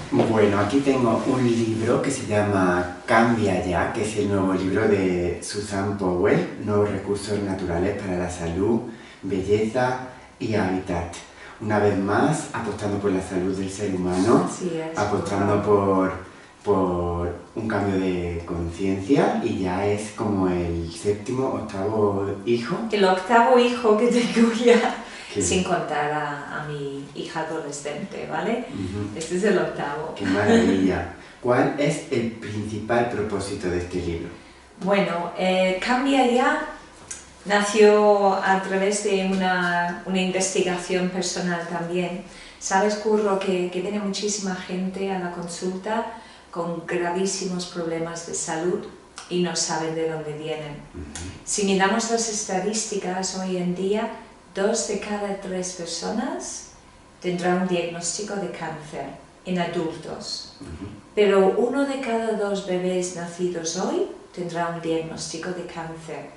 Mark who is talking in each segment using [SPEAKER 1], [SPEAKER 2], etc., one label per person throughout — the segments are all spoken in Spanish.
[SPEAKER 1] Bueno, aquí tengo un libro que se llama Cambia Ya, que es el nuevo libro de Susan Powell, Nuevos recursos naturales para la salud, belleza y hábitat. Una vez más, apostando por la salud del ser humano, apostando por un cambio de conciencia, y ya es como el octavo hijo.
[SPEAKER 2] El octavo hijo que tengo ya. Sin contar a mi hija adolescente, ¿vale? Este es el octavo.
[SPEAKER 1] ¡Qué maravilla! ¿Cuál es el principal propósito de este libro?
[SPEAKER 2] Bueno, Cambia Ya nació a través de una investigación personal también. Sabes, Curro, que viene muchísima gente a la consulta con gravísimos problemas de salud y no saben de dónde vienen. Si miramos las estadísticas hoy en día, 2 de cada 3 personas tendrán un diagnóstico de cáncer en adultos, pero 1 de cada 2 bebés nacidos hoy tendrá un diagnóstico de cáncer.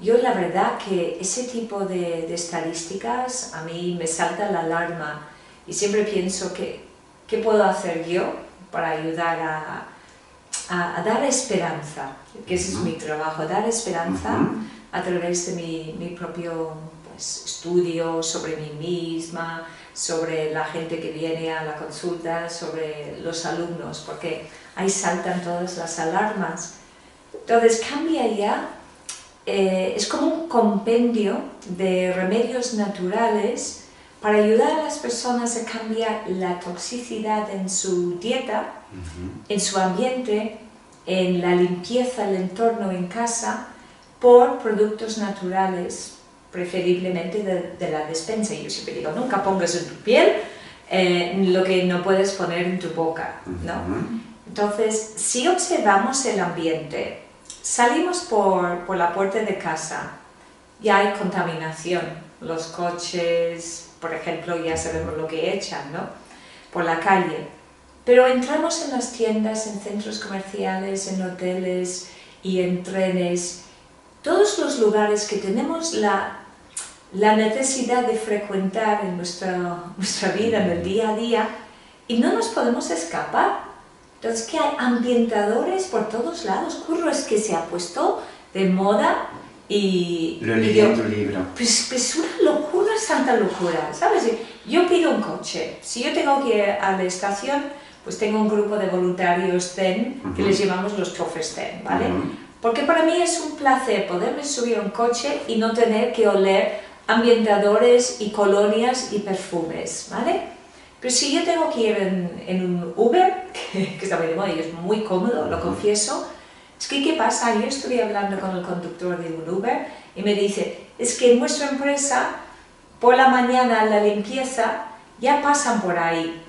[SPEAKER 2] Yo la verdad que ese tipo de estadísticas a mí me salta la alarma y siempre pienso que ¿qué puedo hacer yo para ayudar a dar esperanza? Que ese es mi trabajo, dar esperanza a través de mi propio estudio sobre mí misma, sobre la gente que viene a la consulta, sobre los alumnos, porque ahí saltan todas las alarmas. Entonces, Cambia Ya es como un compendio de remedios naturales para ayudar a las personas a cambiar la toxicidad en su dieta, en su ambiente, en la limpieza del entorno en casa, por productos naturales, preferiblemente de la despensa. Yo siempre digo, nunca pongas en tu piel lo que no puedes poner en tu boca, ¿no? Entonces, si observamos el ambiente, salimos por la puerta de casa, ya hay contaminación, los coches, por ejemplo, ya sabemos lo que echan, ¿no? Por la calle, pero entramos en las tiendas, en centros comerciales, en hoteles y en trenes, todos los lugares que tenemos la necesidad de frecuentar en nuestra vida, en el día a día, y no nos podemos escapar. Entonces, que hay ambientadores por todos lados. Curro, es que se ha puesto de moda y...
[SPEAKER 1] Lo leí en tu libro.
[SPEAKER 2] Pues una locura, santa locura, ¿sabes? Yo pido un coche. Si yo tengo que ir a la estación, pues tengo un grupo de voluntarios Zen, que les llamamos los choferes Zen, ¿vale? Porque para mí es un placer poderme subir a un coche y no tener que oler ambientadores y colonias y perfumes, ¿vale? Pero si yo tengo que ir en un Uber, que está muy de moda y es muy cómodo, lo confieso, es que ¿qué pasa? Yo estuve hablando con el conductor de un Uber y me dice, es que en nuestra empresa, por la mañana la limpieza, ya pasan por ahí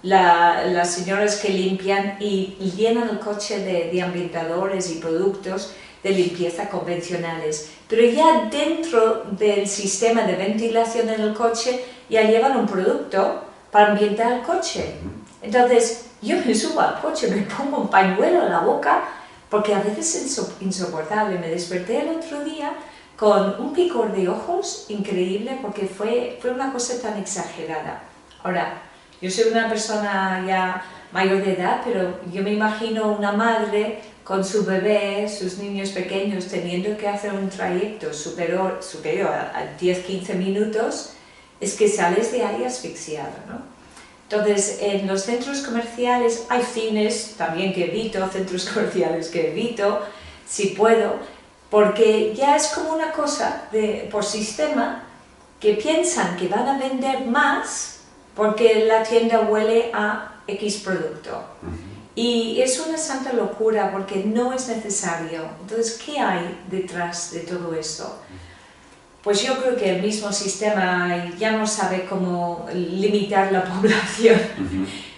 [SPEAKER 2] las señoras que limpian y llenan el coche de ambientadores y productos de limpieza convencionales, pero ya dentro del sistema de ventilación en el coche ya llevan un producto para ambientar el coche. Entonces yo me subo al coche, me pongo un pañuelo en la boca, porque a veces es insoportable. Me desperté el otro día con un picor de ojos increíble, porque fue una cosa tan exagerada. Ahora, yo soy una persona ya mayor de edad, pero yo me imagino una madre con su bebé, sus niños pequeños, teniendo que hacer un trayecto superior a 10-15 minutos, es que sales de ahí asfixiado, ¿no? Entonces, en los centros comerciales hay cines también que evito, centros comerciales que evito, si puedo, porque ya es como una cosa por sistema, que piensan que van a vender más porque la tienda huele a X producto. Y es una santa locura, porque no es necesario. Entonces, ¿qué hay detrás de todo esto? Pues yo creo que el mismo sistema ya no sabe cómo limitar la población.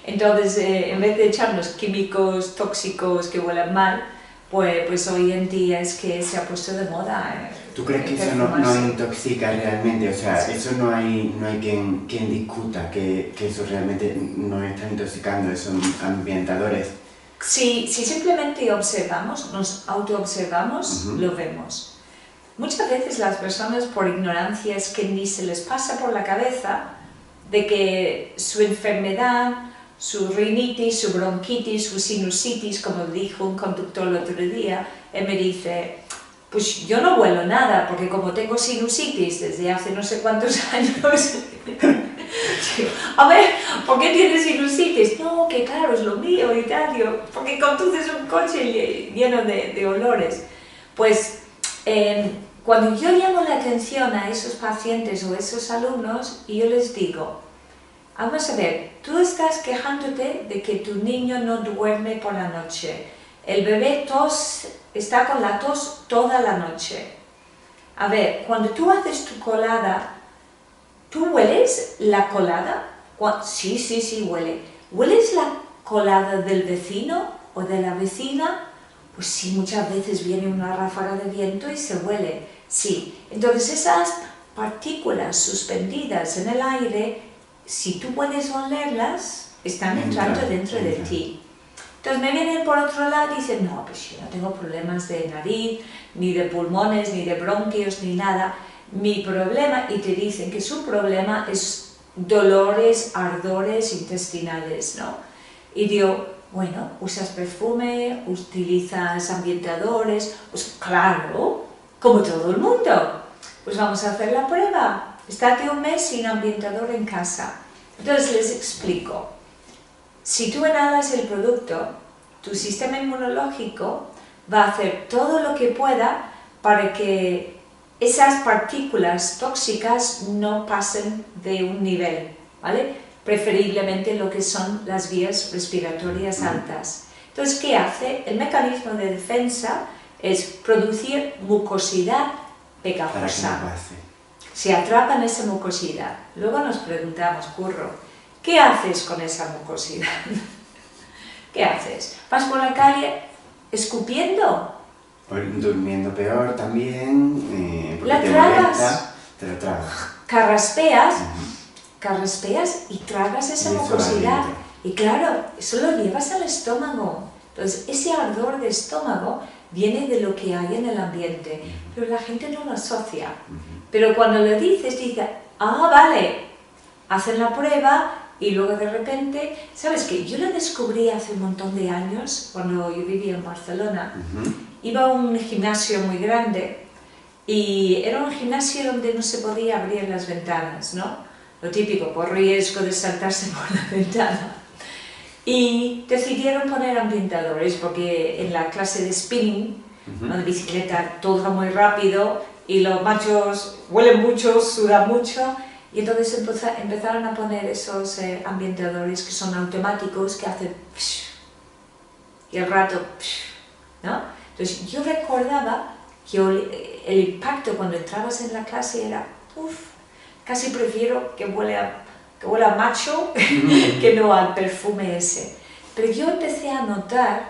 [SPEAKER 2] Entonces, en vez de echarnos químicos tóxicos que huelen mal, pues hoy en día es que se ha puesto de moda.
[SPEAKER 1] ¿Tú crees que eso no intoxica realmente? O sea, eso no hay quien discuta que eso realmente nos está intoxicando, esos ambientadores.
[SPEAKER 2] Si simplemente observamos, nos autoobservamos, lo vemos. Muchas veces las personas, por ignorancia, es que ni se les pasa por la cabeza de que su enfermedad su rinitis, su bronquitis, su sinusitis, como dijo un conductor el otro día, él me dice, pues yo no huelo nada, porque como tengo sinusitis desde hace no sé cuántos años, a ver, ¿por qué tienes sinusitis? No, que claro, es lo mío y tal, porque conduces un coche lleno de olores. Pues cuando yo llamo la atención a esos pacientes o esos alumnos, yo les digo, vamos a ver, tú estás quejándote de que tu niño no duerme por la noche, el bebé está con la tos toda la noche. A ver, cuando tú haces tu colada, ¿tú hueles la colada? Sí, huele. ¿Hueles la colada del vecino o de la vecina? Pues sí, muchas veces viene una ráfaga de viento y se huele. Sí, entonces esas partículas suspendidas en el aire, si tú puedes olerlas, están entrando dentro de ti. Entonces me vienen por otro lado y dicen, no, pues yo no tengo problemas de nariz, ni de pulmones, ni de bronquios, ni nada. Mi problema, y te dicen que su problema es dolores, ardores intestinales, ¿no? Y digo, bueno, ¿usas perfume? ¿Utilizas ambientadores? Pues claro, como todo el mundo. Pues vamos a hacer la prueba. Estate un mes sin ambientador en casa. Entonces les explico. Si tú inhalas el producto, tu sistema inmunológico va a hacer todo lo que pueda para que esas partículas tóxicas no pasen de un nivel, ¿vale? Preferiblemente lo que son las vías respiratorias altas. Entonces, ¿qué hace? El mecanismo de defensa es producir mucosidad pegajosa. Se atrapa en esa mucosidad. Luego nos preguntamos, Curro, ¿qué haces con esa mucosidad? ¿Qué haces? ¿Vas por la calle escupiendo?
[SPEAKER 1] Durmiendo peor también,
[SPEAKER 2] ¿La tragas?
[SPEAKER 1] Te la tragas.
[SPEAKER 2] Carraspeas, carraspeas y tragas esa mucosidad. Y claro, eso lo llevas al estómago. Entonces, ese ardor de estómago viene de lo que hay en el ambiente, pero la gente no lo asocia. Pero cuando lo dices, dice, vale, hacen la prueba y luego de repente, ¿sabes qué? Yo lo descubrí hace un montón de años, cuando yo vivía en Barcelona. Iba a un gimnasio muy grande y era un gimnasio donde no se podía abrir las ventanas, ¿no? Lo típico, por riesgo de saltarse por la ventana. Y decidieron poner ambientadores porque en la clase de spinning, de bicicleta, todo va muy rápido y los machos huelen mucho, sudan mucho. Y entonces empezaron a poner esos ambientadores que son automáticos, que hacen psh, y al rato psh, ¿no? Entonces yo recordaba que el impacto cuando entrabas en la clase era, casi prefiero que huela a macho que no al perfume ese. Pero yo empecé a notar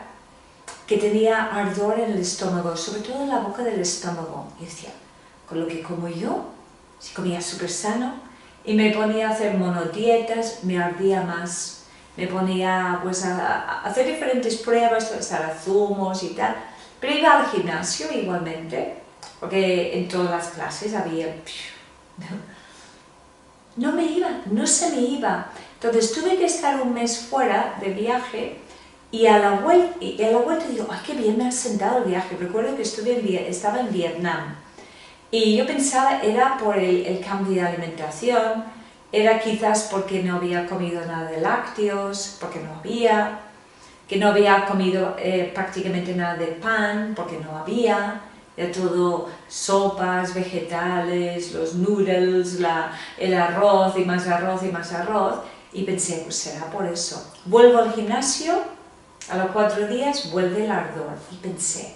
[SPEAKER 2] que tenía ardor en el estómago, sobre todo en la boca del estómago. Y decía, con lo que como yo, si comía súper sano, y me ponía a hacer monodietas, me ardía más. Me ponía pues, a hacer diferentes pruebas, a zumos y tal. Pero iba al gimnasio igualmente, porque en todas las clases había... No me iba, no se me iba. Entonces tuve que estar un mes fuera de viaje y a la vuelta digo, ¡ay, qué bien me ha sentado el viaje! Recuerdo que estaba en Vietnam. Y yo pensaba, era por el cambio de alimentación, era quizás porque no había comido nada de lácteos, porque no había, que no había comido prácticamente nada de pan, porque no había, era todo sopas, vegetales, los noodles, el arroz y más arroz y más arroz, y pensé, pues será por eso. Vuelvo al gimnasio, a los 4 días vuelve el ardor, y pensé,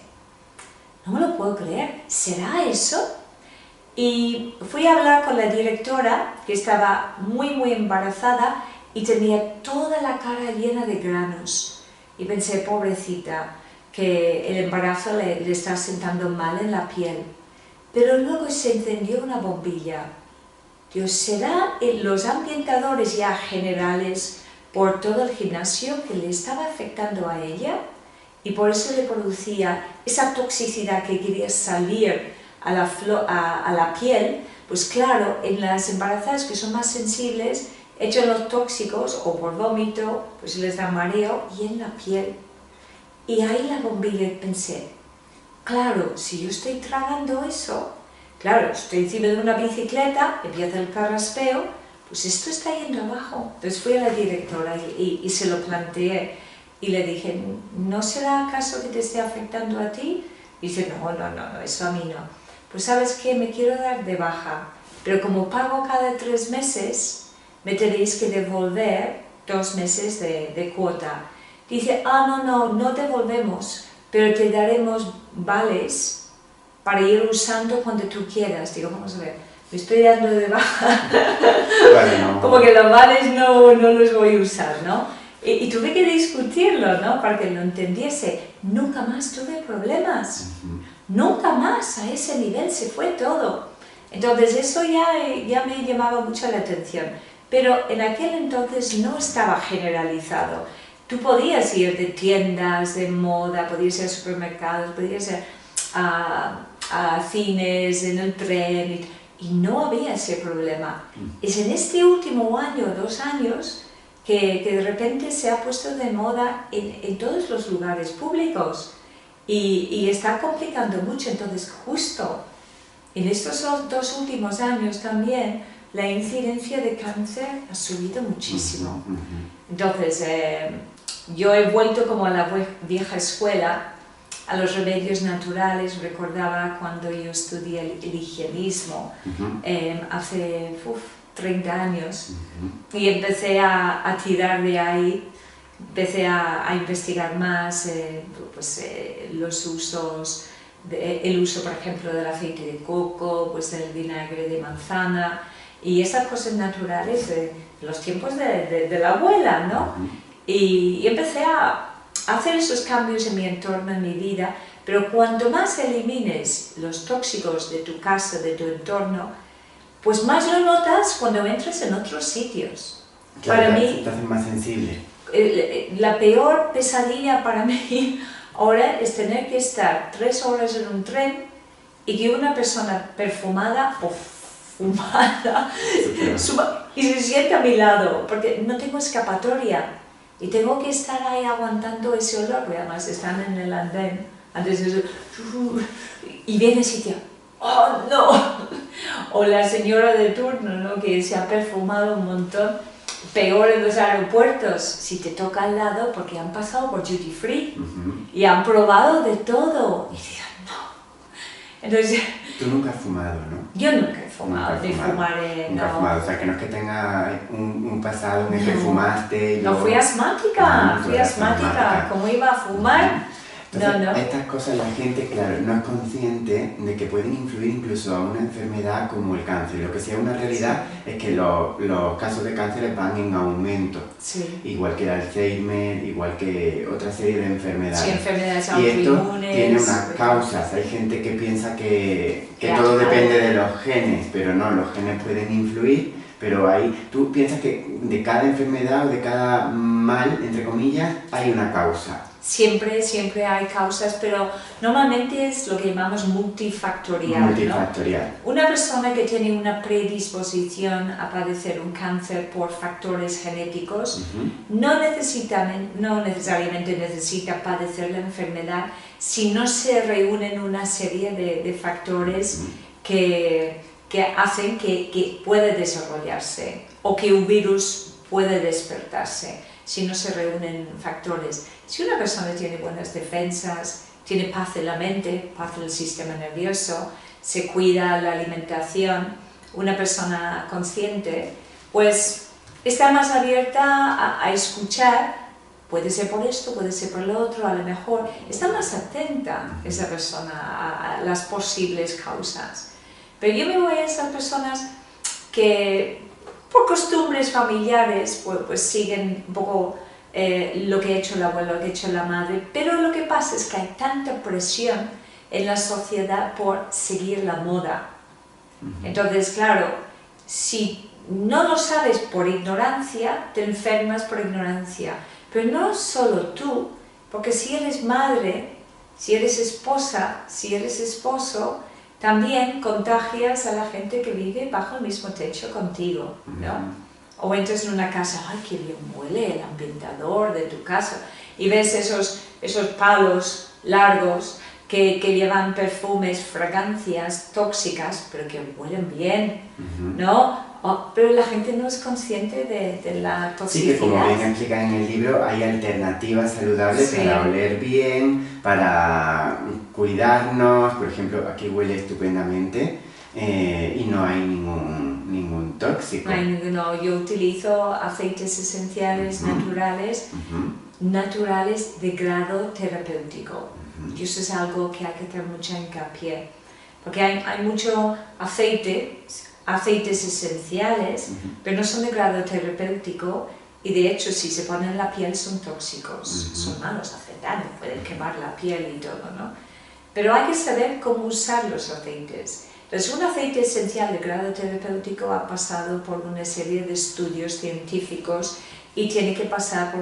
[SPEAKER 2] no me lo puedo creer, ¿será eso? Y fui a hablar con la directora, que estaba muy embarazada y tenía toda la cara llena de granos. Y pensé, pobrecita, que el embarazo le está sentando mal en la piel. Pero luego se encendió una bombilla. Dios, ¿será los ambientadores ya generales por todo el gimnasio que le estaba afectando a ella? Y por eso le producía esa toxicidad que quería salir a la piel. Pues claro, en las embarazadas que son más sensibles, hecho los tóxicos o por vómito, pues les da mareo y en la piel. Y ahí la bombilla pensé, claro, si yo estoy tragando eso, claro, estoy encima de una bicicleta, empieza el carraspeo, pues esto está yendo abajo. Entonces fui a la directora y se lo planteé y le dije, ¿no será acaso que te esté afectando a ti? Y dice, no, eso a mí no. Pues ¿sabes qué? Me quiero dar de baja, pero como pago cada 3 meses, me tenéis que devolver 2 meses de cuota. Dice, no devolvemos, pero te daremos vales para ir usando cuando tú quieras. Digo, vamos a ver, me estoy dando de baja, bueno, como que los vales no los voy a usar, ¿no? Y tuve que discutirlo, ¿no? Para que lo entendiese. Nunca más tuve problemas, nunca más, a ese nivel se fue todo. Entonces eso ya me llamaba mucho la atención, pero en aquel entonces no estaba generalizado. Tú podías ir de tiendas de moda, podías ir a supermercados, podías ir a cines, en el tren, y no había ese problema. Es en este último año, 2 años, que de repente se ha puesto de moda en todos los lugares públicos y está complicando mucho. Entonces, justo en estos 2 últimos años también, la incidencia de cáncer ha subido muchísimo. Entonces, yo he vuelto como a la vieja escuela, a los remedios naturales. Recordaba cuando yo estudié el higienismo, hace 30 años, y empecé a tirar de ahí, empecé a investigar más los usos, el uso, por ejemplo, del aceite de coco, pues del vinagre de manzana, y esas cosas naturales de los tiempos de la abuela, ¿no? Y empecé a hacer esos cambios en mi entorno, en mi vida, pero cuanto más elimines los tóxicos de tu casa, de tu entorno, pues más lo notas cuando entras en otros sitios.
[SPEAKER 1] Claro,
[SPEAKER 2] para mí,
[SPEAKER 1] te haces más sensible.
[SPEAKER 2] La peor pesadilla para mí ahora es tener que estar 3 horas en un tren y que una persona perfumada o fumada suba y se siente a mi lado, porque no tengo escapatoria y tengo que estar ahí aguantando ese olor, porque además están en el andén, antes de eso, y viene ese tío, ¡oh no! O la señora de turno, ¿no? Que se ha perfumado un montón. Peor en los aeropuertos, si te toca al lado, porque han pasado por duty free y han probado de todo. Y digo, no. Entonces,
[SPEAKER 1] tú nunca has fumado, ¿no?
[SPEAKER 2] Yo nunca he fumado, ni fumaré,
[SPEAKER 1] nunca he fumado, o sea, que no es que tenga un pasado en el que fumaste.
[SPEAKER 2] No, fui asmática, ¿cómo iba a fumar?
[SPEAKER 1] Entonces,
[SPEAKER 2] no.
[SPEAKER 1] Estas cosas la gente, claro, no es consciente de que pueden influir incluso a una enfermedad como el cáncer. Lo que sí es una realidad es que los casos de cáncer van en aumento, igual que el Alzheimer, igual que otra serie de enfermedades.
[SPEAKER 2] Sí, enfermedades
[SPEAKER 1] y esto
[SPEAKER 2] autoinmunes.
[SPEAKER 1] Tiene unas causas. Hay gente que piensa que todo depende de los genes, pero no, los genes pueden influir. Pero tú piensas que de cada enfermedad o de cada mal, entre comillas, hay una causa.
[SPEAKER 2] Siempre hay causas, pero normalmente es lo que llamamos multifactorial, ¿no? Una persona que tiene una predisposición a padecer un cáncer por factores genéticos no necesariamente necesita padecer la enfermedad si no se reúnen una serie de factores que hacen que pueda desarrollarse o que un virus puede despertarse. Si no se reúnen factores. Si una persona tiene buenas defensas, tiene paz en la mente, paz en el sistema nervioso, se cuida la alimentación, una persona consciente, pues está más abierta a escuchar, puede ser por esto, puede ser por lo otro, a lo mejor está más atenta esa persona a las posibles causas. Pero yo me voy a esas personas que por costumbres familiares, pues siguen un poco lo que ha hecho el abuelo, lo que ha hecho la madre, pero lo que pasa es que hay tanta presión en la sociedad por seguir la moda. Entonces, claro, si no lo sabes por ignorancia, te enfermas por ignorancia. Pero no solo tú, porque si eres madre, si eres esposa, si eres esposo, también contagias a la gente que vive bajo el mismo techo contigo, ¿no? O entras en una casa, ¡ay, qué bien huele el ambientador de tu casa! Y ves esos palos largos que llevan perfumes, fragancias tóxicas, pero que huelen bien, ¿no? Pero la gente no es consciente de la toxicidad.
[SPEAKER 1] Sí, que como bien explica en el libro, hay alternativas saludables para oler bien, para cuidarnos. Por ejemplo, aquí huele estupendamente y no hay ningún tóxico.
[SPEAKER 2] No, yo utilizo aceites esenciales naturales de grado terapéutico. Y eso es algo que hay que hacer mucha hincapié. Porque hay mucho aceites esenciales, pero no son de grado terapéutico y de hecho si se ponen en la piel son tóxicos, son malos, hacen daño, pueden quemar la piel y todo, ¿no? Pero hay que saber cómo usar los aceites. Entonces, un aceite esencial de grado terapéutico ha pasado por una serie de estudios científicos y tiene que pasar por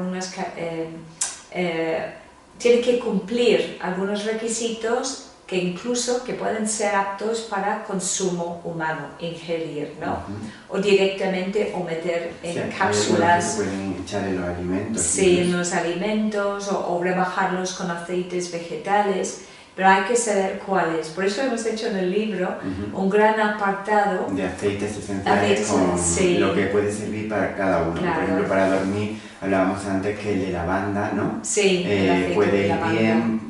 [SPEAKER 2] tiene que cumplir algunos requisitos que incluso pueden ser aptos para consumo humano, ingerir, ¿no? O directamente o meter en cápsulas.
[SPEAKER 1] Que se pueden echar en los alimentos.
[SPEAKER 2] Sí, en los alimentos o rebajarlos con aceites vegetales, pero hay que saber cuáles. Por eso hemos hecho en el libro un gran apartado
[SPEAKER 1] de aceites esenciales con lo que puede servir para cada uno.
[SPEAKER 2] Claro.
[SPEAKER 1] Por ejemplo, para dormir, hablábamos antes que el de lavanda, ¿no?
[SPEAKER 2] Sí,
[SPEAKER 1] puede ir bien.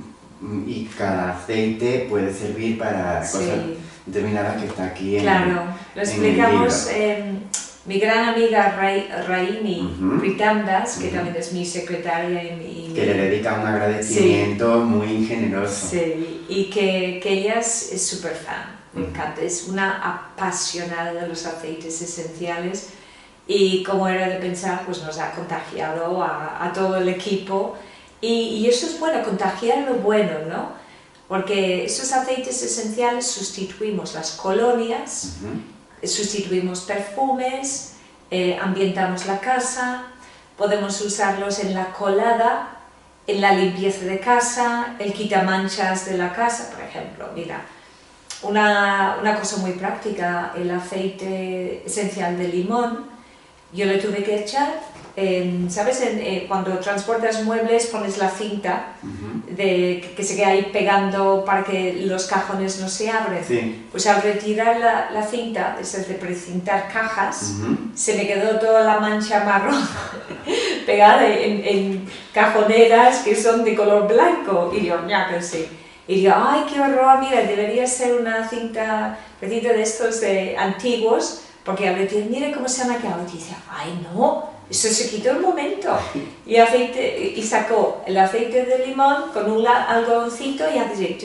[SPEAKER 1] Y cada aceite puede servir para cosas determinadas que está aquí en
[SPEAKER 2] Claro, lo explicamos mi gran amiga Raimi Pritamdas, que también es mi secretaria
[SPEAKER 1] que le dedica un agradecimiento muy generoso.
[SPEAKER 2] Sí, y que ella es súper fan, me encanta, es una apasionada de los aceites esenciales y como era de pensar, pues nos ha contagiado a todo el equipo. Y eso es bueno, contagiar lo bueno, ¿no? Porque esos aceites esenciales sustituimos las colonias, sustituimos perfumes, ambientamos la casa, podemos usarlos en la colada, en la limpieza de casa, el quitamanchas de la casa, por ejemplo. Mira, una cosa muy práctica, el aceite esencial de limón, yo le tuve que echar. ¿Sabes? Cuando transportas muebles pones la cinta que se queda ahí pegando para que los cajones no se abren.
[SPEAKER 1] Sí.
[SPEAKER 2] Pues al retirar la cinta, es de precintar cajas, se me quedó toda la mancha marrón pegada en cajoneras que son de color blanco. Y yo, ya que sí. Y yo, ¡ay, qué horror! Mira, debería ser una cinta de estos antiguos, porque a veces, mira cómo se me ha quedado. Y dice, ¡ay, no! Eso se quitó un momento y sacó el aceite de limón con un algodoncito y hace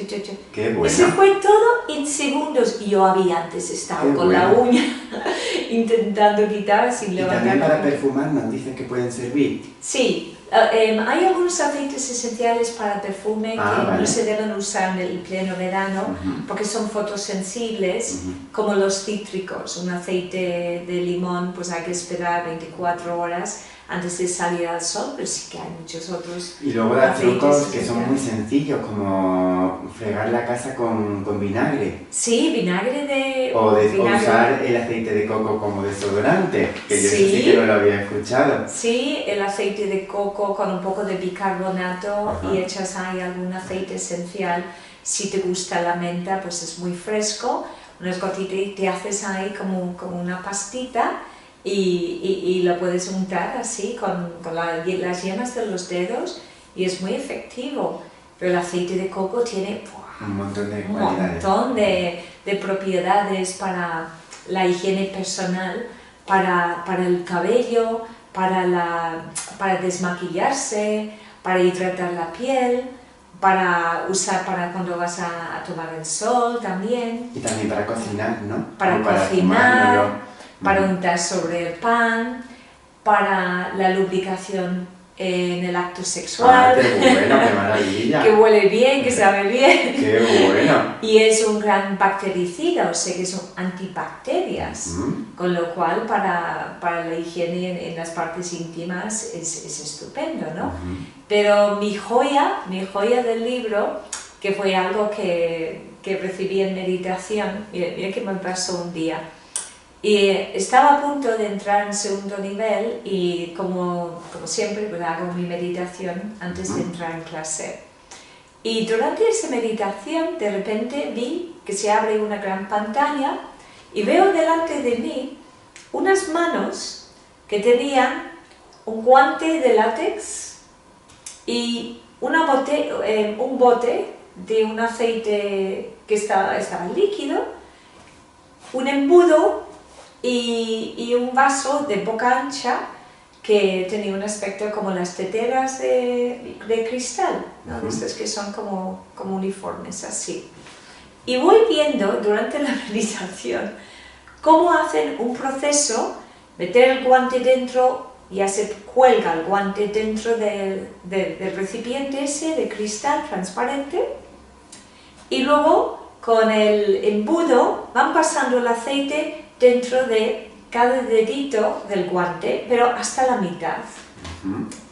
[SPEAKER 1] ¡Qué bueno!
[SPEAKER 2] Eso fue todo en segundos y yo había antes estado con la uña intentando quitar sin levantar.
[SPEAKER 1] Y también para perfumar nos dicen que pueden servir.
[SPEAKER 2] Sí, hay algunos aceites esenciales para perfume que no se deben usar en el pleno verano porque son fotosensibles, como los cítricos. Un aceite de limón pues hay que esperar 24 horas antes de salir al sol, pero sí que hay muchos otros.
[SPEAKER 1] Y luego hay trucos que son muy sencillos, como fregar la casa con vinagre.
[SPEAKER 2] Sí, vinagre
[SPEAKER 1] o usar el aceite de coco como desodorante, que yo sí que no lo había escuchado.
[SPEAKER 2] Sí, el aceite de coco con un poco de bicarbonato y echas ahí algún aceite esencial. Si te gusta la menta, pues es muy fresco, unas gotitas y te haces ahí como una pastita. Y lo puedes untar así con las yemas de los dedos y es muy efectivo. Pero el aceite de coco tiene
[SPEAKER 1] un montón de
[SPEAKER 2] de propiedades para la higiene personal, para el cabello, para desmaquillarse, para hidratar la piel, para usar para cuando vas a tomar el sol también.
[SPEAKER 1] Y también para cocinar, ¿no?
[SPEAKER 2] Para cocinar. Para untar sobre el pan, para la lubricación en el acto sexual.
[SPEAKER 1] ¡Qué bueno, qué maravilla!
[SPEAKER 2] Que huele bien, que sabe bien.
[SPEAKER 1] ¡Qué bueno!
[SPEAKER 2] Y es un gran bactericida, o sea que son antibacterias, con lo cual para la higiene en las partes íntimas es estupendo, ¿no? Pero mi joya del libro, que fue algo que recibí en meditación, mira que me pasó un día. Y estaba a punto de entrar en segundo nivel y como siempre pues hago mi meditación antes de entrar en clase. Y durante esa meditación de repente vi que se abre una gran pantalla y veo delante de mí unas manos que tenían un guante de látex y un bote de un aceite que estaba líquido, un embudo y un vaso de boca ancha que tenía un aspecto como las teteras de cristal, ¿no? Estas que son como uniformes, así. Y voy viendo durante la meditación cómo hacen un proceso, meter el guante dentro, ya se cuelga el guante dentro del recipiente ese de cristal transparente, y luego con el embudo van pasando el aceite dentro de cada dedito del guante, pero hasta la mitad.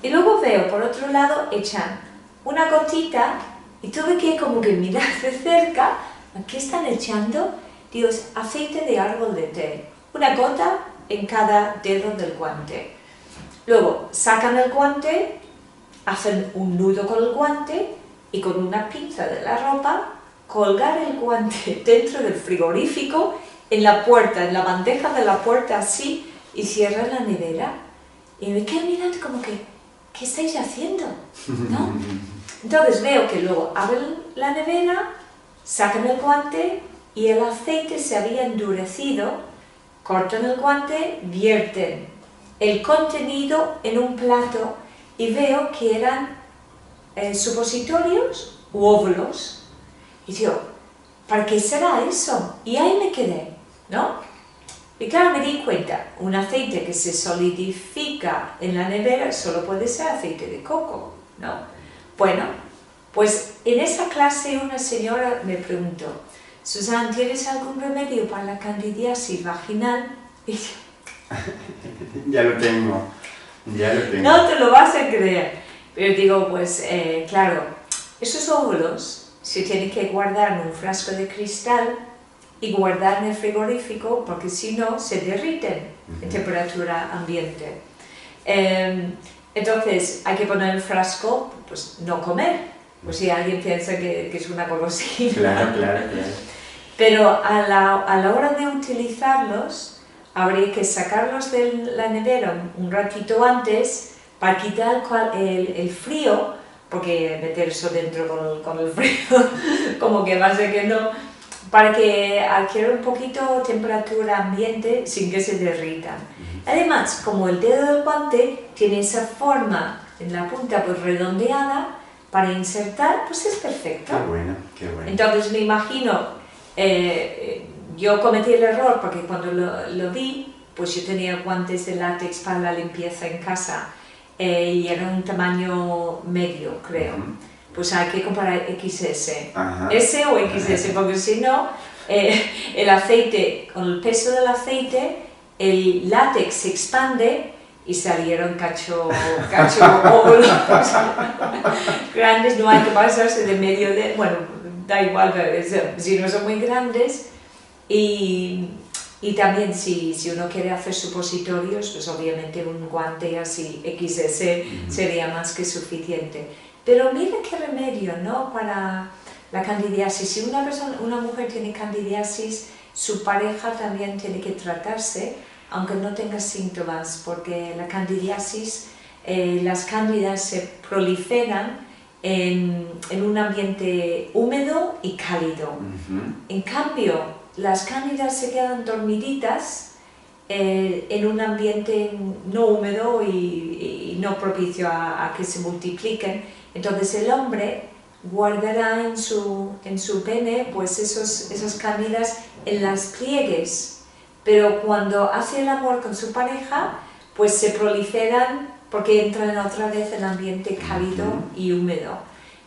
[SPEAKER 2] Y luego veo, por otro lado, echan una gotita y tuve que como que mirar de cerca. ¿Qué están echando? Dios, aceite de árbol de té. Una gota en cada dedo del guante. Luego sacan el guante, hacen un nudo con el guante y con una pinza de la ropa colgar el guante dentro del frigorífico, en la puerta, en la bandeja de la puerta así, y cierran la nevera. Y me quedo mirando como que, ¿qué estáis haciendo? ¿No? Entonces veo que luego abren la nevera, sacan el guante y el aceite se había endurecido, cortan el guante, vierten el contenido en un plato y veo que eran supositorios u óvulos. Y digo, ¿para qué será eso? Y ahí me quedé, ¿no? Y claro, me di cuenta, un aceite que se solidifica en la nevera solo puede ser aceite de coco, ¿no? Bueno, pues en esa clase una señora me preguntó, Susana, ¿tienes algún remedio para la candidiasis vaginal? Y yo,
[SPEAKER 1] ya lo tengo.
[SPEAKER 2] no te lo vas a creer. Pero digo, pues claro, esos óvulos se tienen que guardar en un frasco de cristal y guardar en el frigorífico porque si no se derriten en temperatura ambiente. Entonces hay que poner el frasco, pues no comer, pues si alguien piensa que es una golosina.
[SPEAKER 1] Claro.
[SPEAKER 2] Pero a la hora de utilizarlos habría que sacarlos de la nevera un ratito antes para quitar el frío, porque meter eso dentro con el frío, como que va a ser que no, para que adquiera un poquito temperatura ambiente sin que se derritan. Además, como el dedo del guante tiene esa forma en la punta pues redondeada, para insertar, pues es perfecto.
[SPEAKER 1] Qué bueno.
[SPEAKER 2] Entonces me imagino, yo cometí el error porque cuando lo vi, pues yo tenía guantes de látex para la limpieza en casa, y era un tamaño medio, creo. Pues hay que comprar XS. S o XS, porque si no, el aceite, con el peso del aceite, el látex se expande y salieron cacho óvulos grandes. No hay que pasarse de medio de... Bueno, da igual, si no son muy grandes. Y también si uno quiere hacer supositorios, pues obviamente un guante así XS sería más que suficiente. Pero mira qué remedio, ¿no? Para la candidiasis. Si una mujer tiene candidiasis, su pareja también tiene que tratarse, aunque no tenga síntomas, porque la candidiasis, las cándidas se proliferan en un ambiente húmedo y cálido. En cambio, las cándidas se quedan dormiditas en un ambiente no húmedo y no propicio a que se multipliquen. Entonces el hombre guardará en su pene pues esas cándidas en las pliegues, pero cuando hace el amor con su pareja pues se proliferan porque entran otra vez en ambiente cálido y húmedo.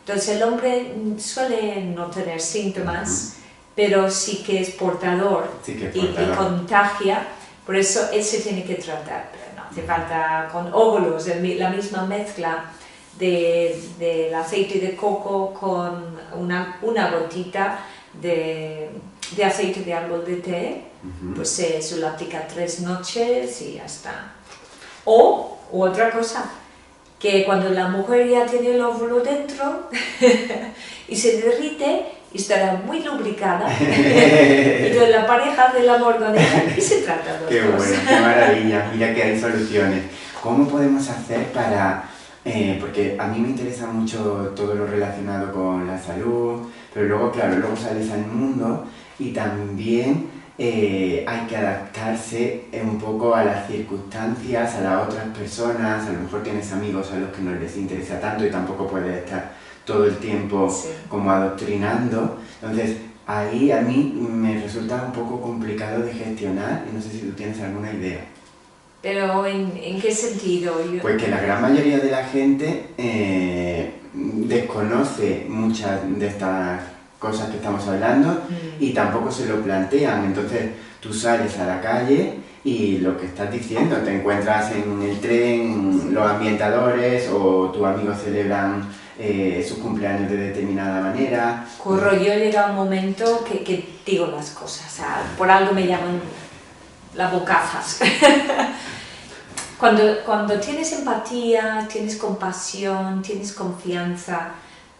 [SPEAKER 2] Entonces el hombre suele no tener síntomas, pero sí que es portador, y contagia, por eso él se tiene que tratar. Pero no hace falta con óvulos, la misma mezcla del aceite de coco con una gotita de de aceite de árbol de té, pues se lo aplica 3 noches y ya está. O otra cosa, que cuando la mujer ya tiene el óvulo dentro y se derrite, estará muy lubricada y entonces la pareja hace el amor con ella y se trata los
[SPEAKER 1] Qué
[SPEAKER 2] dos.
[SPEAKER 1] bueno, qué maravilla, mira que hay soluciones. ¿Cómo podemos hacer para...? Porque a mí me interesa mucho todo lo relacionado con la salud, pero luego, claro, luego sales al mundo y también hay que adaptarse un poco a las circunstancias, a las otras personas. A lo mejor tienes amigos a los que no les interesa tanto y tampoco puedes estar todo el tiempo como adoctrinando. Entonces, ahí a mí me resulta un poco complicado de gestionar y no sé si tú tienes alguna idea.
[SPEAKER 2] ¿Pero en qué sentido?
[SPEAKER 1] Pues que la gran mayoría de la gente desconoce muchas de estas cosas que estamos hablando y tampoco se lo plantean. Entonces tú sales a la calle y lo que estás diciendo, te encuentras en el tren los ambientadores o tus amigos celebran sus cumpleaños de determinada manera.
[SPEAKER 2] Curro, yo he llegado a un momento que digo las cosas, o sea, por algo me llaman las bocazas. Cuando tienes empatía, tienes compasión, tienes confianza,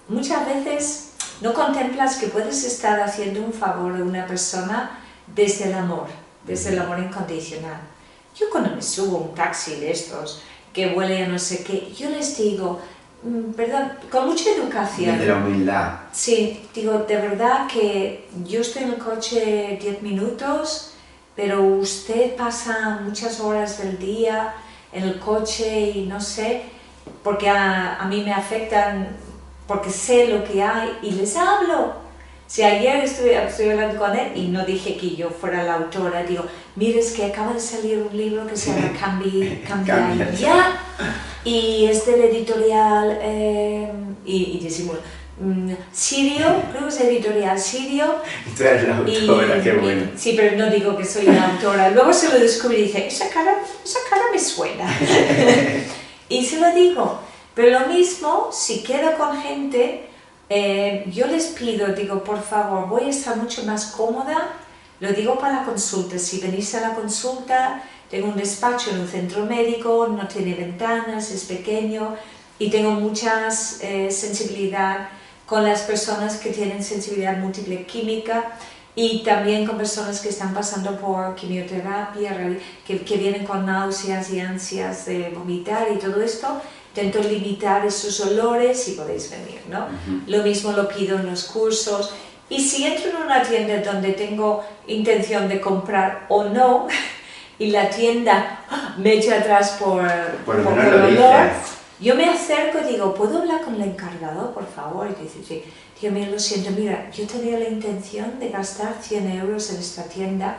[SPEAKER 2] muchas veces no contemplas que puedes estar haciendo un favor a una persona desde el amor incondicional. Yo cuando me subo a un taxi de estos, que huele a no sé qué, yo les digo, perdón, con mucha educación.
[SPEAKER 1] Desde la humildad.
[SPEAKER 2] Sí, digo, de verdad que yo estoy en el coche 10 minutos, pero usted pasa muchas horas del día en el coche y no sé, porque a mí me afectan, porque sé lo que hay y les hablo. Si ayer estoy hablando con él y no dije que yo fuera la autora, digo, mire, es que acaba de salir un libro que se llama Cambia Ya, y es del editorial, y decimos, Sirio, creo que es editorial Sirio.
[SPEAKER 1] Tú eres la autora, qué bueno.
[SPEAKER 2] Sí, pero no digo que soy la autora. Luego se lo descubrí y dice, esa cara me suena. Y se lo digo. Pero lo mismo, si quedo con gente, yo les pido, digo, por favor, voy a estar mucho más cómoda. Lo digo para la consulta. Si venís a la consulta, tengo un despacho en un centro médico, no tiene ventanas, es pequeño y tengo mucha sensibilidad con las personas que tienen sensibilidad múltiple química y también con personas que están pasando por quimioterapia, que vienen con náuseas y ansias de vomitar y todo esto. Intento limitar esos olores si podéis venir, ¿no? Lo mismo lo pido en los cursos. Y si entro en una tienda donde tengo intención de comprar o no, y la tienda me echa atrás por el olor, yo me acerco y digo, ¿puedo hablar con el encargado, por favor? Y dice, sí, tío, mira, lo siento, mira, yo tenía la intención de gastar 100 euros en esta tienda,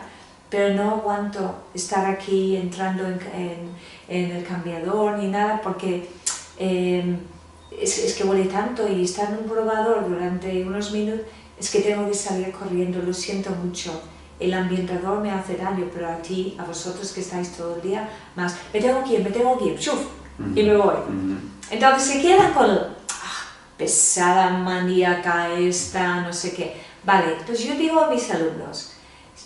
[SPEAKER 2] pero no aguanto estar aquí entrando en el cambiador ni nada, porque es que huele tanto y estar en un probador durante unos minutos, es que tengo que salir corriendo, lo siento mucho. El ambientador me hace daño, pero a ti, a vosotros que estáis todo el día, más, me tengo que ir, ¡shuf! Y me voy. Entonces se quedan con pesada, maníaca esta, no sé qué. Vale, pues yo digo a mis alumnos,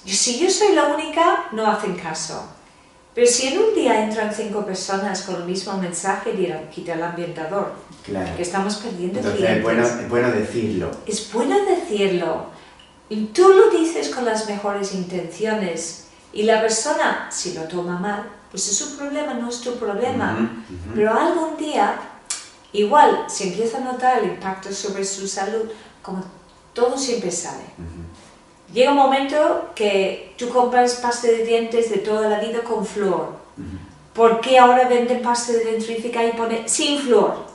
[SPEAKER 2] si yo soy la única, no hacen caso. Pero si en un día entran 5 personas con el mismo mensaje, dirán, quita el ambientador,
[SPEAKER 1] claro, que
[SPEAKER 2] estamos perdiendo
[SPEAKER 1] entonces
[SPEAKER 2] clientes.
[SPEAKER 1] es bueno decirlo.
[SPEAKER 2] Es bueno decirlo. Y tú lo dices con las mejores intenciones. Y la persona, si lo toma mal, pues es su problema, no es tu problema. Pero algún día, igual, se empieza a notar el impacto sobre su salud, como todo siempre sale. Llega un momento que tú compras pasta de dientes de toda la vida con flúor. ¿Por qué ahora venden pasta de dentífrica y pone sin flúor?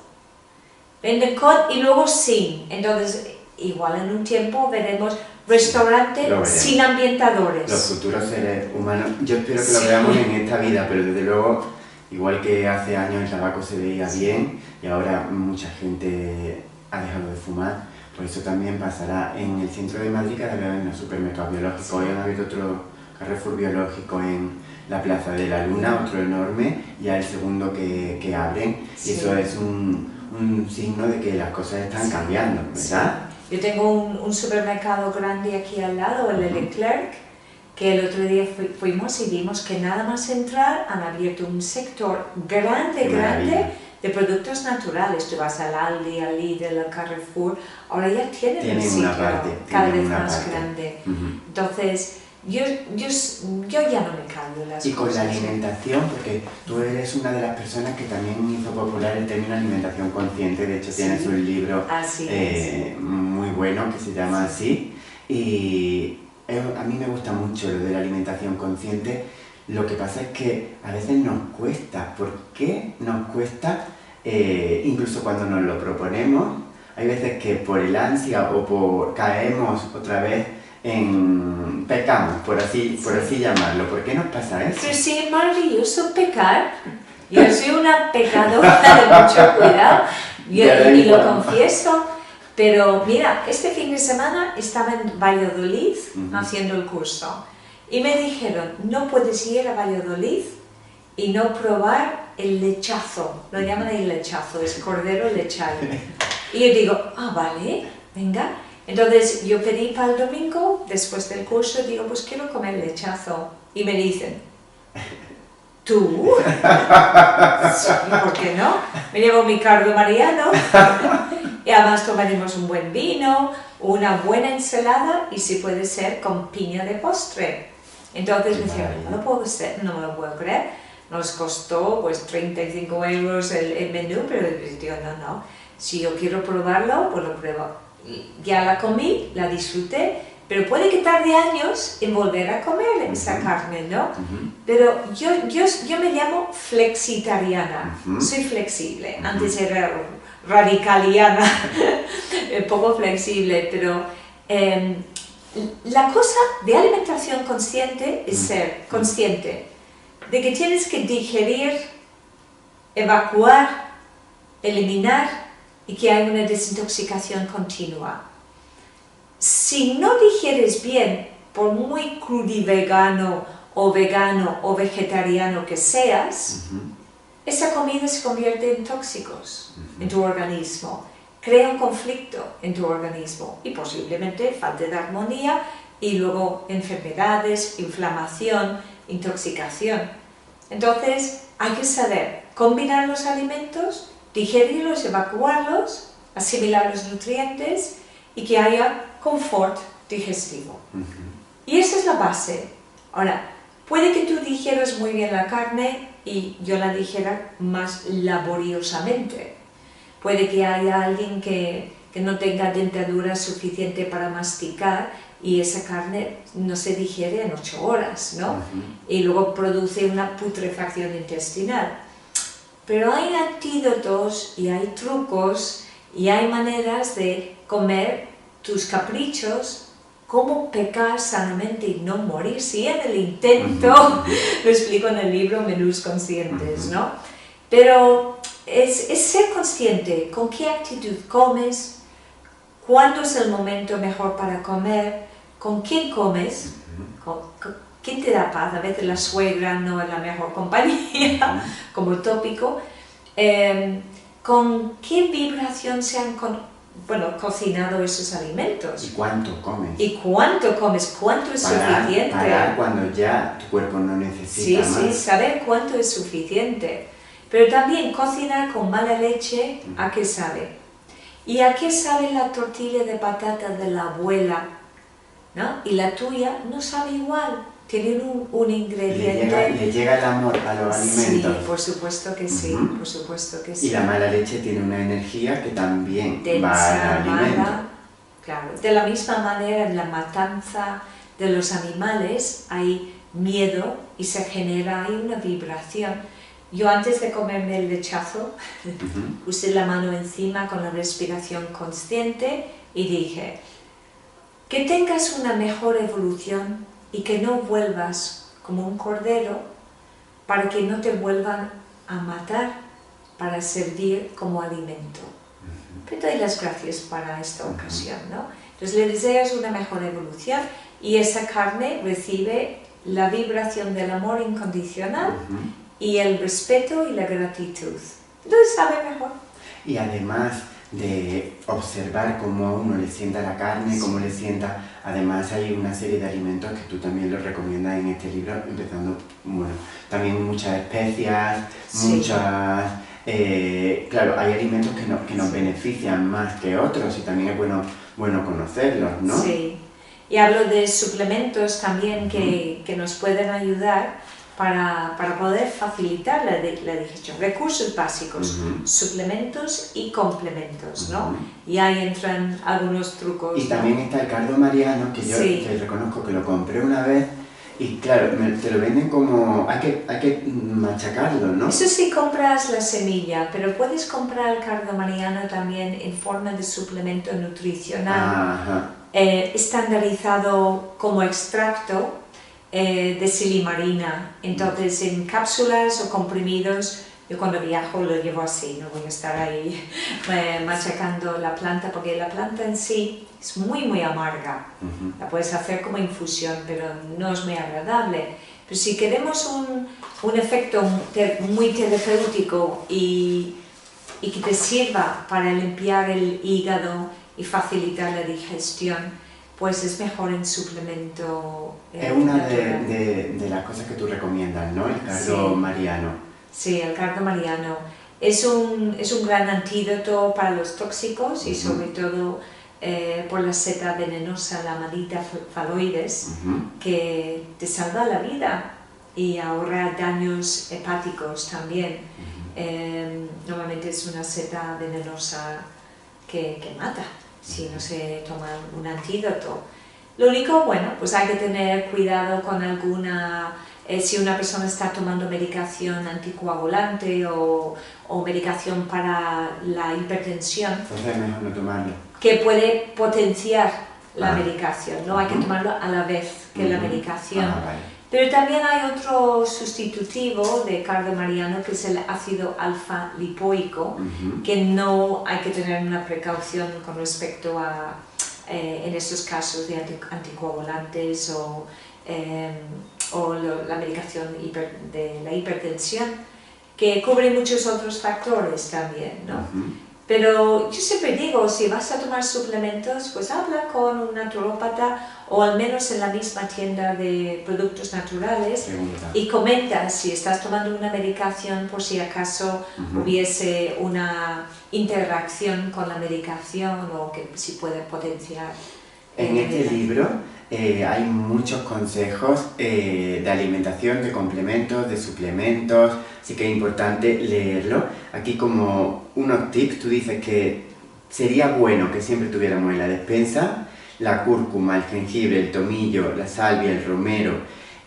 [SPEAKER 2] Venden con y luego sin. Entonces, igual en un tiempo veremos restaurantes sin ambientadores.
[SPEAKER 1] Los futuros seres humanos, yo espero que lo veamos en esta vida, pero desde luego, igual que hace años el tabaco se veía bien y ahora mucha gente ha dejado de fumar, pues eso también pasará. En el centro de Madrid cada vez hay unos supermercados biológicos. Hoy han abierto otro Carrefour biológico en la Plaza de la Luna, otro enorme, ya el segundo que abren, y eso es un signo de que las cosas están cambiando, ¿verdad?
[SPEAKER 2] Yo tengo un supermercado grande aquí al lado, el Leclerc, que el otro día fuimos y vimos que nada más entrar han abierto un sector grande de productos naturales. Tú vas al Aldi, al Lidl, al Carrefour, ahora ya tienen el sitio cada vez más grande. Entonces, yo ya no me cambio las cosas.
[SPEAKER 1] Y con la alimentación, porque tú eres una de las personas que también hizo popular el término alimentación consciente, de hecho tienes un libro muy bueno que se llama así, y a mí me gusta mucho lo de la alimentación consciente. Lo que pasa es que a veces nos cuesta. ¿Por qué nos cuesta? Incluso cuando nos lo proponemos, hay veces que por el ansia o caemos otra vez pecamos, por así llamarlo. ¿Por qué nos pasa eso?
[SPEAKER 2] Pero sí, es maravilloso pecar. Yo soy una pecadora de mucho cuidado, y lo confieso. Pero mira, este fin de semana estaba en Valladolid haciendo el curso y me dijeron, no puedes ir a Valladolid y no probar el lechazo. Lo llaman el lechazo, es cordero lechado. Y yo digo, vale, venga. Entonces yo pedí para el domingo, después del curso, digo, pues quiero comer lechazo. Y me dicen, ¿tú? Sí, ¿por qué no? Me llevo mi cardo mariano y además tomaremos un buen vino, una buena ensalada y si puede ser con piña de postre. Entonces me decían, no me lo puedo creer. Nos costó pues 35 euros el menú, pero yo no. Si yo quiero probarlo, pues lo pruebo. Ya la comí, la disfruté, pero puede que tarde años en volver a comer esa carne, ¿no? Pero yo me llamo flexitariana, soy flexible. Antes era radicaliana, poco flexible, pero la cosa de alimentación consciente es ser consciente de que tienes que digerir, evacuar, eliminar y que hay una desintoxicación continua. Si no digieres bien, por muy crudivegano o vegetariano que seas, esa comida se convierte en tóxicos en tu organismo, crea un conflicto en tu organismo y posiblemente falta de armonía y luego enfermedades, inflamación, intoxicación. Entonces hay que saber combinar los alimentos, digerirlos, evacuarlos, asimilar los nutrientes y que haya confort digestivo. Y esa es la base. Ahora, puede que tú digieras muy bien la carne y yo la digiera más laboriosamente. Puede que haya alguien que no tenga dentadura suficiente para masticar y esa carne no se digiere en 8 horas, ¿no? Y luego produce una putrefacción intestinal. Pero hay antídotos y hay trucos y hay maneras de comer tus caprichos, cómo pecar sanamente y no morir, si en el intento, lo explico en el libro Menús Conscientes, ¿no? Pero es ser consciente con qué actitud comes, cuándo es el momento mejor para comer, con quién comes, ¿quién te da paz? A veces la suegra no es la mejor compañía, como tópico. ¿Con qué vibración se han cocinado esos alimentos?
[SPEAKER 1] ¿Y cuánto comes?
[SPEAKER 2] ¿Y cuánto comes? ¿Cuánto es suficiente?
[SPEAKER 1] Parar cuando ya tu cuerpo no necesita más.
[SPEAKER 2] Sí, saber cuánto es suficiente. Pero también cocinar con mala leche, ¿a qué sabe? ¿Y a qué sabe la tortilla de patata de la abuela? ¿No? Y la tuya no sabe igual, tienen un ingrediente...
[SPEAKER 1] Le llega el amor a los alimentos.
[SPEAKER 2] Sí, por supuesto que sí, por supuesto que sí.
[SPEAKER 1] Y la mala leche tiene una energía que también
[SPEAKER 2] Densa,
[SPEAKER 1] va al alimento.
[SPEAKER 2] Claro, de la misma manera en la matanza de los animales hay miedo y se genera, hay una vibración. Yo antes de comerme el lechazo, puse la mano encima con la respiración consciente y dije, que tengas una mejor evolución y que no vuelvas como un cordero para que no te vuelvan a matar para servir como alimento. Te doy las gracias para esta ocasión, ¿no? Entonces le deseas una mejor evolución y esa carne recibe la vibración del amor incondicional y el respeto y la gratitud. Entonces sabe mejor.
[SPEAKER 1] Y además, de observar cómo a uno le sienta la carne, cómo le sienta. Además hay una serie de alimentos que tú también los recomiendas en este libro, empezando, bueno, también muchas especias, muchas... claro, hay alimentos que nos benefician más que otros y también es bueno conocerlos, ¿no?
[SPEAKER 2] Sí, y hablo de suplementos también que nos pueden ayudar para poder facilitar la digestión. Recursos básicos, suplementos y complementos, ¿no? Y ahí entran algunos trucos.
[SPEAKER 1] Y también está el cardo mariano, que yo te reconozco que lo compré una vez. Y claro, te lo venden como... Hay que machacarlo, ¿no?
[SPEAKER 2] Eso sí compras la semilla, pero puedes comprar el cardo mariano también en forma de suplemento nutricional, estandarizado como extracto de silimarina. Entonces en cápsulas o comprimidos, yo cuando viajo lo llevo así, no voy a estar ahí machacando la planta, porque la planta en sí es muy amarga. La puedes hacer como infusión, pero no es muy agradable. Pero si queremos un efecto muy terapéutico y que te sirva para limpiar el hígado y facilitar la digestión, pues es mejor en suplemento
[SPEAKER 1] es una de las cosas que tú recomiendas, ¿no? El cardo mariano.
[SPEAKER 2] Sí, el cardo mariano. Es un gran antídoto para los tóxicos y sobre todo por la seta venenosa, la Amanita phalloides, que te salva la vida y ahorra daños hepáticos también. Normalmente es una seta venenosa que mata si no se toma un antídoto. Lo único, bueno, pues hay que tener cuidado con alguna... si una persona está tomando medicación anticoagulante o medicación para la hipertensión,
[SPEAKER 1] entonces es mejor no tomarlo.
[SPEAKER 2] Que puede potenciar la medicación, ¿no? Hay que tomarlo a la vez que la medicación.
[SPEAKER 1] Vale.
[SPEAKER 2] Pero también hay otro sustitutivo de cardo mariano que es el ácido alfa-lipoico, que no hay que tener una precaución con respecto a, en estos casos de anticoagulantes o la medicación de la hipertensión, que cubre muchos otros factores también, ¿no? Pero yo siempre digo, si vas a tomar suplementos, pues habla con un naturópata o al menos en la misma tienda de productos naturales y comenta si estás tomando una medicación por si acaso hubiese una interacción con la medicación o que si puede potenciar.
[SPEAKER 1] En este libro hay muchos consejos de alimentación, de complementos, de suplementos, así que es importante leerlo. Aquí como unos tips, tú dices que sería bueno que siempre tuviéramos en la despensa la cúrcuma, el jengibre, el tomillo, la salvia, el romero,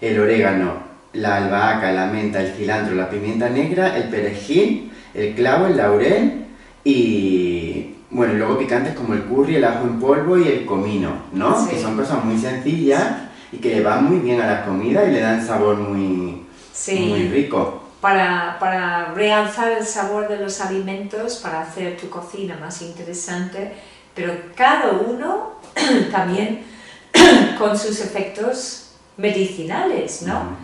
[SPEAKER 1] el orégano, la albahaca, la menta, el cilantro, la pimienta negra, el perejil, el clavo, el laurel y... Bueno, luego picantes como el curry, el ajo en polvo y el comino, ¿no? Sí. Que son cosas muy sencillas y que le van muy bien a la comida y le dan sabor muy rico.
[SPEAKER 2] Para realzar el sabor de los alimentos, para hacer tu cocina más interesante, pero cada uno también con sus efectos medicinales, ¿no?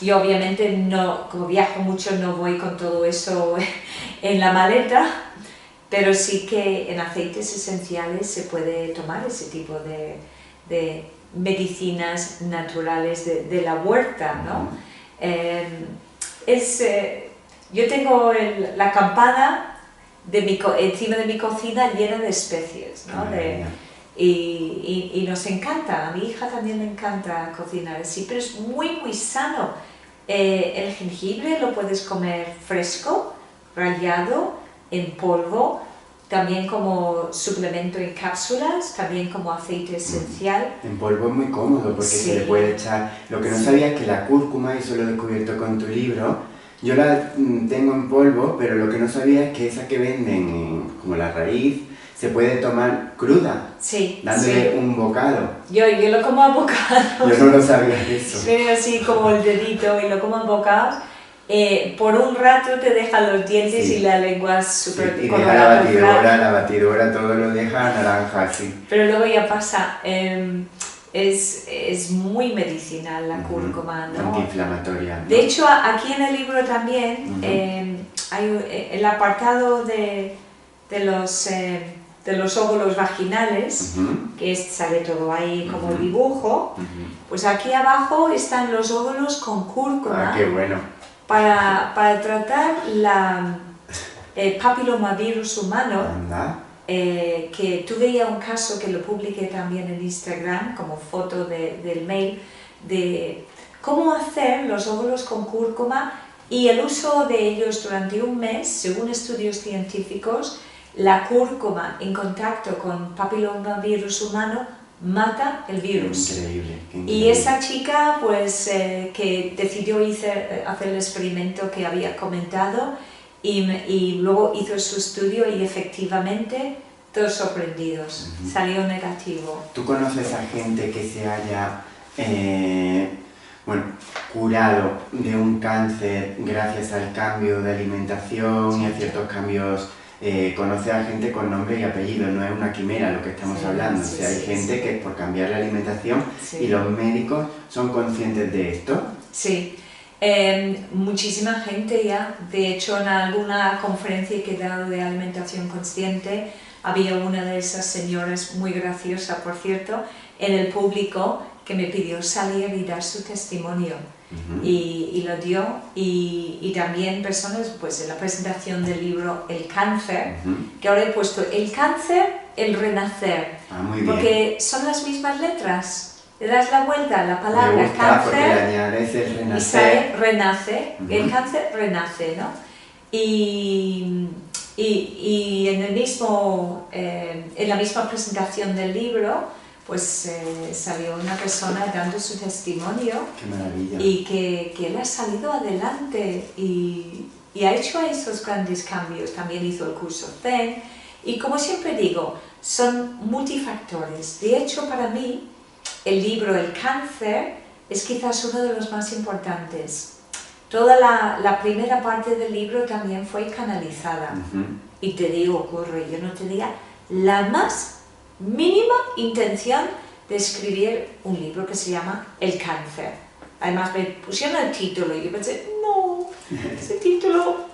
[SPEAKER 2] Y obviamente no, como viajo mucho, no voy con todo eso en la maleta, pero sí que en aceites esenciales se puede tomar ese tipo de medicinas naturales de la huerta, ¿no? Yo tengo la campana encima de mi cocina llena de especies, ¿no? Y nos encanta, a mi hija también le encanta cocinar así, pero es muy sano. El jengibre lo puedes comer fresco, rallado, en polvo, también como suplemento en cápsulas, también como aceite esencial.
[SPEAKER 1] En polvo es muy cómodo porque se le puede echar... Lo que no sabía es que la cúrcuma, y eso lo he descubierto con tu libro, yo la tengo en polvo, pero lo que no sabía es que esa que venden, como la raíz, se puede tomar cruda, dándole un bocado.
[SPEAKER 2] Yo lo como a bocados.
[SPEAKER 1] Yo no lo sabía eso.
[SPEAKER 2] Viene así como el dedito y lo como a bocados. Por un rato te deja los dientes y la lengua súper
[SPEAKER 1] y deja la batidora todo lo deja naranja, sí.
[SPEAKER 2] Pero luego ya pasa, es muy medicinal la cúrcuma, ¿no?
[SPEAKER 1] Antiinflamatoria, ¿no?
[SPEAKER 2] De hecho, aquí en el libro también hay el apartado de de los óvulos vaginales, que sale todo ahí como dibujo, pues aquí abajo están los óvulos con cúrcuma.
[SPEAKER 1] Ah, qué bueno.
[SPEAKER 2] Para tratar el papilomavirus humano.
[SPEAKER 1] Anda.
[SPEAKER 2] Que tuve ya un caso que lo publiqué también en Instagram como foto del mail, de cómo hacer los óvulos con cúrcuma y el uso de ellos durante un mes. Según estudios científicos, la cúrcuma en contacto con papilomavirus humano mata el virus.
[SPEAKER 1] Increíble, increíble.
[SPEAKER 2] Y esa chica pues que decidió hacer el experimento que había comentado y luego hizo su estudio y efectivamente todos sorprendidos, salió negativo.
[SPEAKER 1] ¿Tú conoces a gente que se haya curado de un cáncer gracias al cambio de alimentación y a ciertos cambios? Conoce a gente con nombre y apellido, no es una quimera lo que estamos hablando.
[SPEAKER 2] Sí,
[SPEAKER 1] o sea, hay gente que es por cambiar la alimentación y los médicos son conscientes de esto.
[SPEAKER 2] Sí, muchísima gente ya. De hecho, en alguna conferencia que he dado de alimentación consciente, había una de esas señoras, muy graciosa por cierto, en el público que me pidió salir y dar su testimonio. Y lo dio, y también personas pues en la presentación del libro El cáncer, que ahora he puesto el cáncer, el renacer,
[SPEAKER 1] muy bien.
[SPEAKER 2] porque son las mismas letras, le das la vuelta a la palabra
[SPEAKER 1] me gusta
[SPEAKER 2] cáncer
[SPEAKER 1] porque le añades el renacer.
[SPEAKER 2] Y sale renace, el cáncer renace, ¿no? Y en la misma presentación del libro pues salió una persona dando su testimonio.
[SPEAKER 1] ¡Qué maravilla!
[SPEAKER 2] Y que él ha salido adelante y ha hecho esos grandes cambios. También hizo el curso Zen y como siempre digo, son multifactores. De hecho, para mí, el libro El cáncer es quizás uno de los más importantes. Toda la primera parte del libro también fue canalizada. Y te digo, Curro, yo no tenía la más mínima intención de escribir un libro que se llama El cáncer. Además me pusieron el título y yo pensé, no, ese título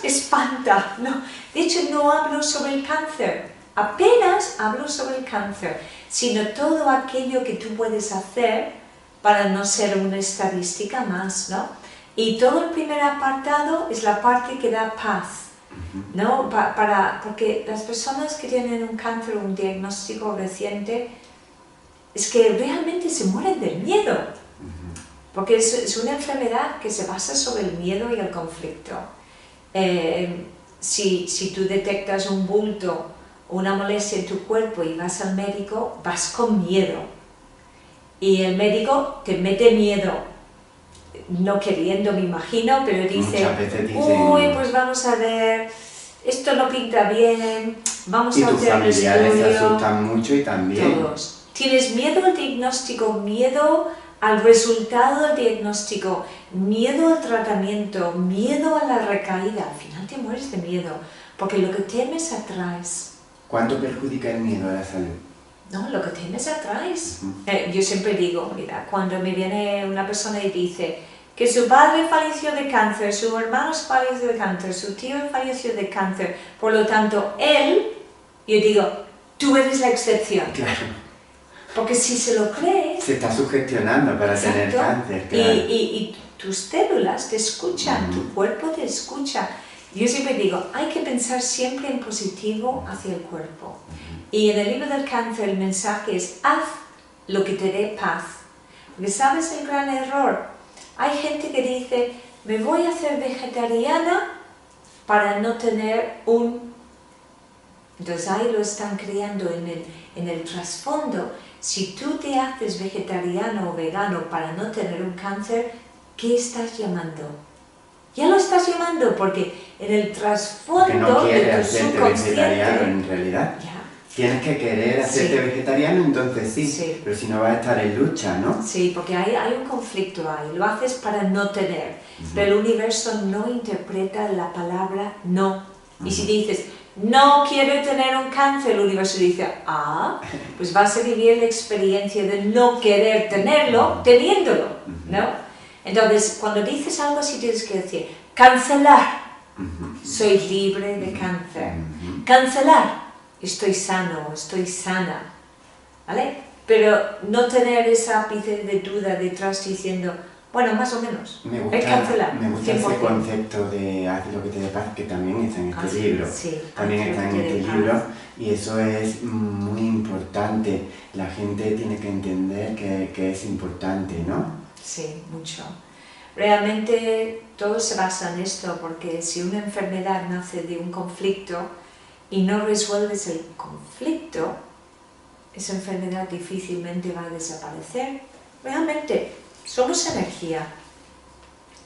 [SPEAKER 2] espanta. No. De hecho, no hablo sobre el cáncer, apenas hablo sobre el cáncer, sino todo aquello que tú puedes hacer para no ser una estadística más, ¿no? Y todo el primer apartado es la parte que da paz. ¿No? Porque las personas que tienen un cáncer o un diagnóstico reciente es que realmente se mueren del miedo, porque es una enfermedad que se basa sobre el miedo y el conflicto. Si tú detectas un bulto o una molestia en tu cuerpo y vas al médico, vas con miedo y el médico te mete miedo, no queriendo, me imagino, pero dice, uy, pues vamos a ver, esto no pinta bien, vamos a hacer un estudio.
[SPEAKER 1] Y tus familiares se asustan mucho y también.
[SPEAKER 2] Todos. Tienes miedo al diagnóstico, miedo al resultado del diagnóstico, miedo al tratamiento, miedo a la recaída. Al final te mueres de miedo, porque lo que temes atraes.
[SPEAKER 1] ¿Cuánto perjudica el miedo a la salud?
[SPEAKER 2] No, lo que temes atraes. Yo siempre digo, mira, cuando me viene una persona y dice que su padre falleció de cáncer, su hermano falleció de cáncer, su tío falleció de cáncer, por lo tanto, yo digo, tú eres la excepción.
[SPEAKER 1] Claro.
[SPEAKER 2] Porque si se lo crees...
[SPEAKER 1] Se está sugestionando para tener cáncer, claro.
[SPEAKER 2] Y tus células te escuchan, tu cuerpo te escucha. Yo siempre digo, hay que pensar siempre en positivo hacia el cuerpo. Y en el libro del cáncer el mensaje es, haz lo que te dé paz. Porque ¿sabes el gran error? Hay gente que dice, me voy a hacer vegetariana para no tener un... Entonces ahí lo están creando en el trasfondo. Si tú te haces vegetariano o vegano para no tener un cáncer, ¿qué estás llamando? Ya lo estás llamando porque en el trasfondo
[SPEAKER 1] no
[SPEAKER 2] de
[SPEAKER 1] quieres
[SPEAKER 2] tu
[SPEAKER 1] hacerte vegetariano en realidad.
[SPEAKER 2] Ya.
[SPEAKER 1] Tienes que querer hacerte vegetariano, entonces sí, pero si no vas a estar en lucha, ¿no?
[SPEAKER 2] Sí, porque hay un conflicto ahí, lo haces para no tener, pero el universo no interpreta la palabra no. Y si dices, no quiero tener un cáncer, el universo dice, pues vas a vivir la experiencia de no querer tenerlo, teniéndolo, ¿no? Entonces, cuando dices algo así tienes que decir, cancelar, Soy libre de cáncer. Cancelar, estoy sano, estoy sana, ¿vale? Pero no tener esa ápice de duda detrás diciendo, bueno, más o menos,
[SPEAKER 1] Me
[SPEAKER 2] es cancelar.
[SPEAKER 1] gusta ese
[SPEAKER 2] 100%.
[SPEAKER 1] concepto de haz lo que te dé paz, que también está en este libro.
[SPEAKER 2] Sí,
[SPEAKER 1] También
[SPEAKER 2] haz lo
[SPEAKER 1] está
[SPEAKER 2] que
[SPEAKER 1] en
[SPEAKER 2] te dé
[SPEAKER 1] este
[SPEAKER 2] paz.
[SPEAKER 1] libro y eso es muy importante. La gente tiene que entender que es importante, ¿no?
[SPEAKER 2] Sí, mucho. Realmente todo se basa en esto, porque si una enfermedad nace de un conflicto y no resuelves el conflicto, esa enfermedad difícilmente va a desaparecer. Realmente somos energía.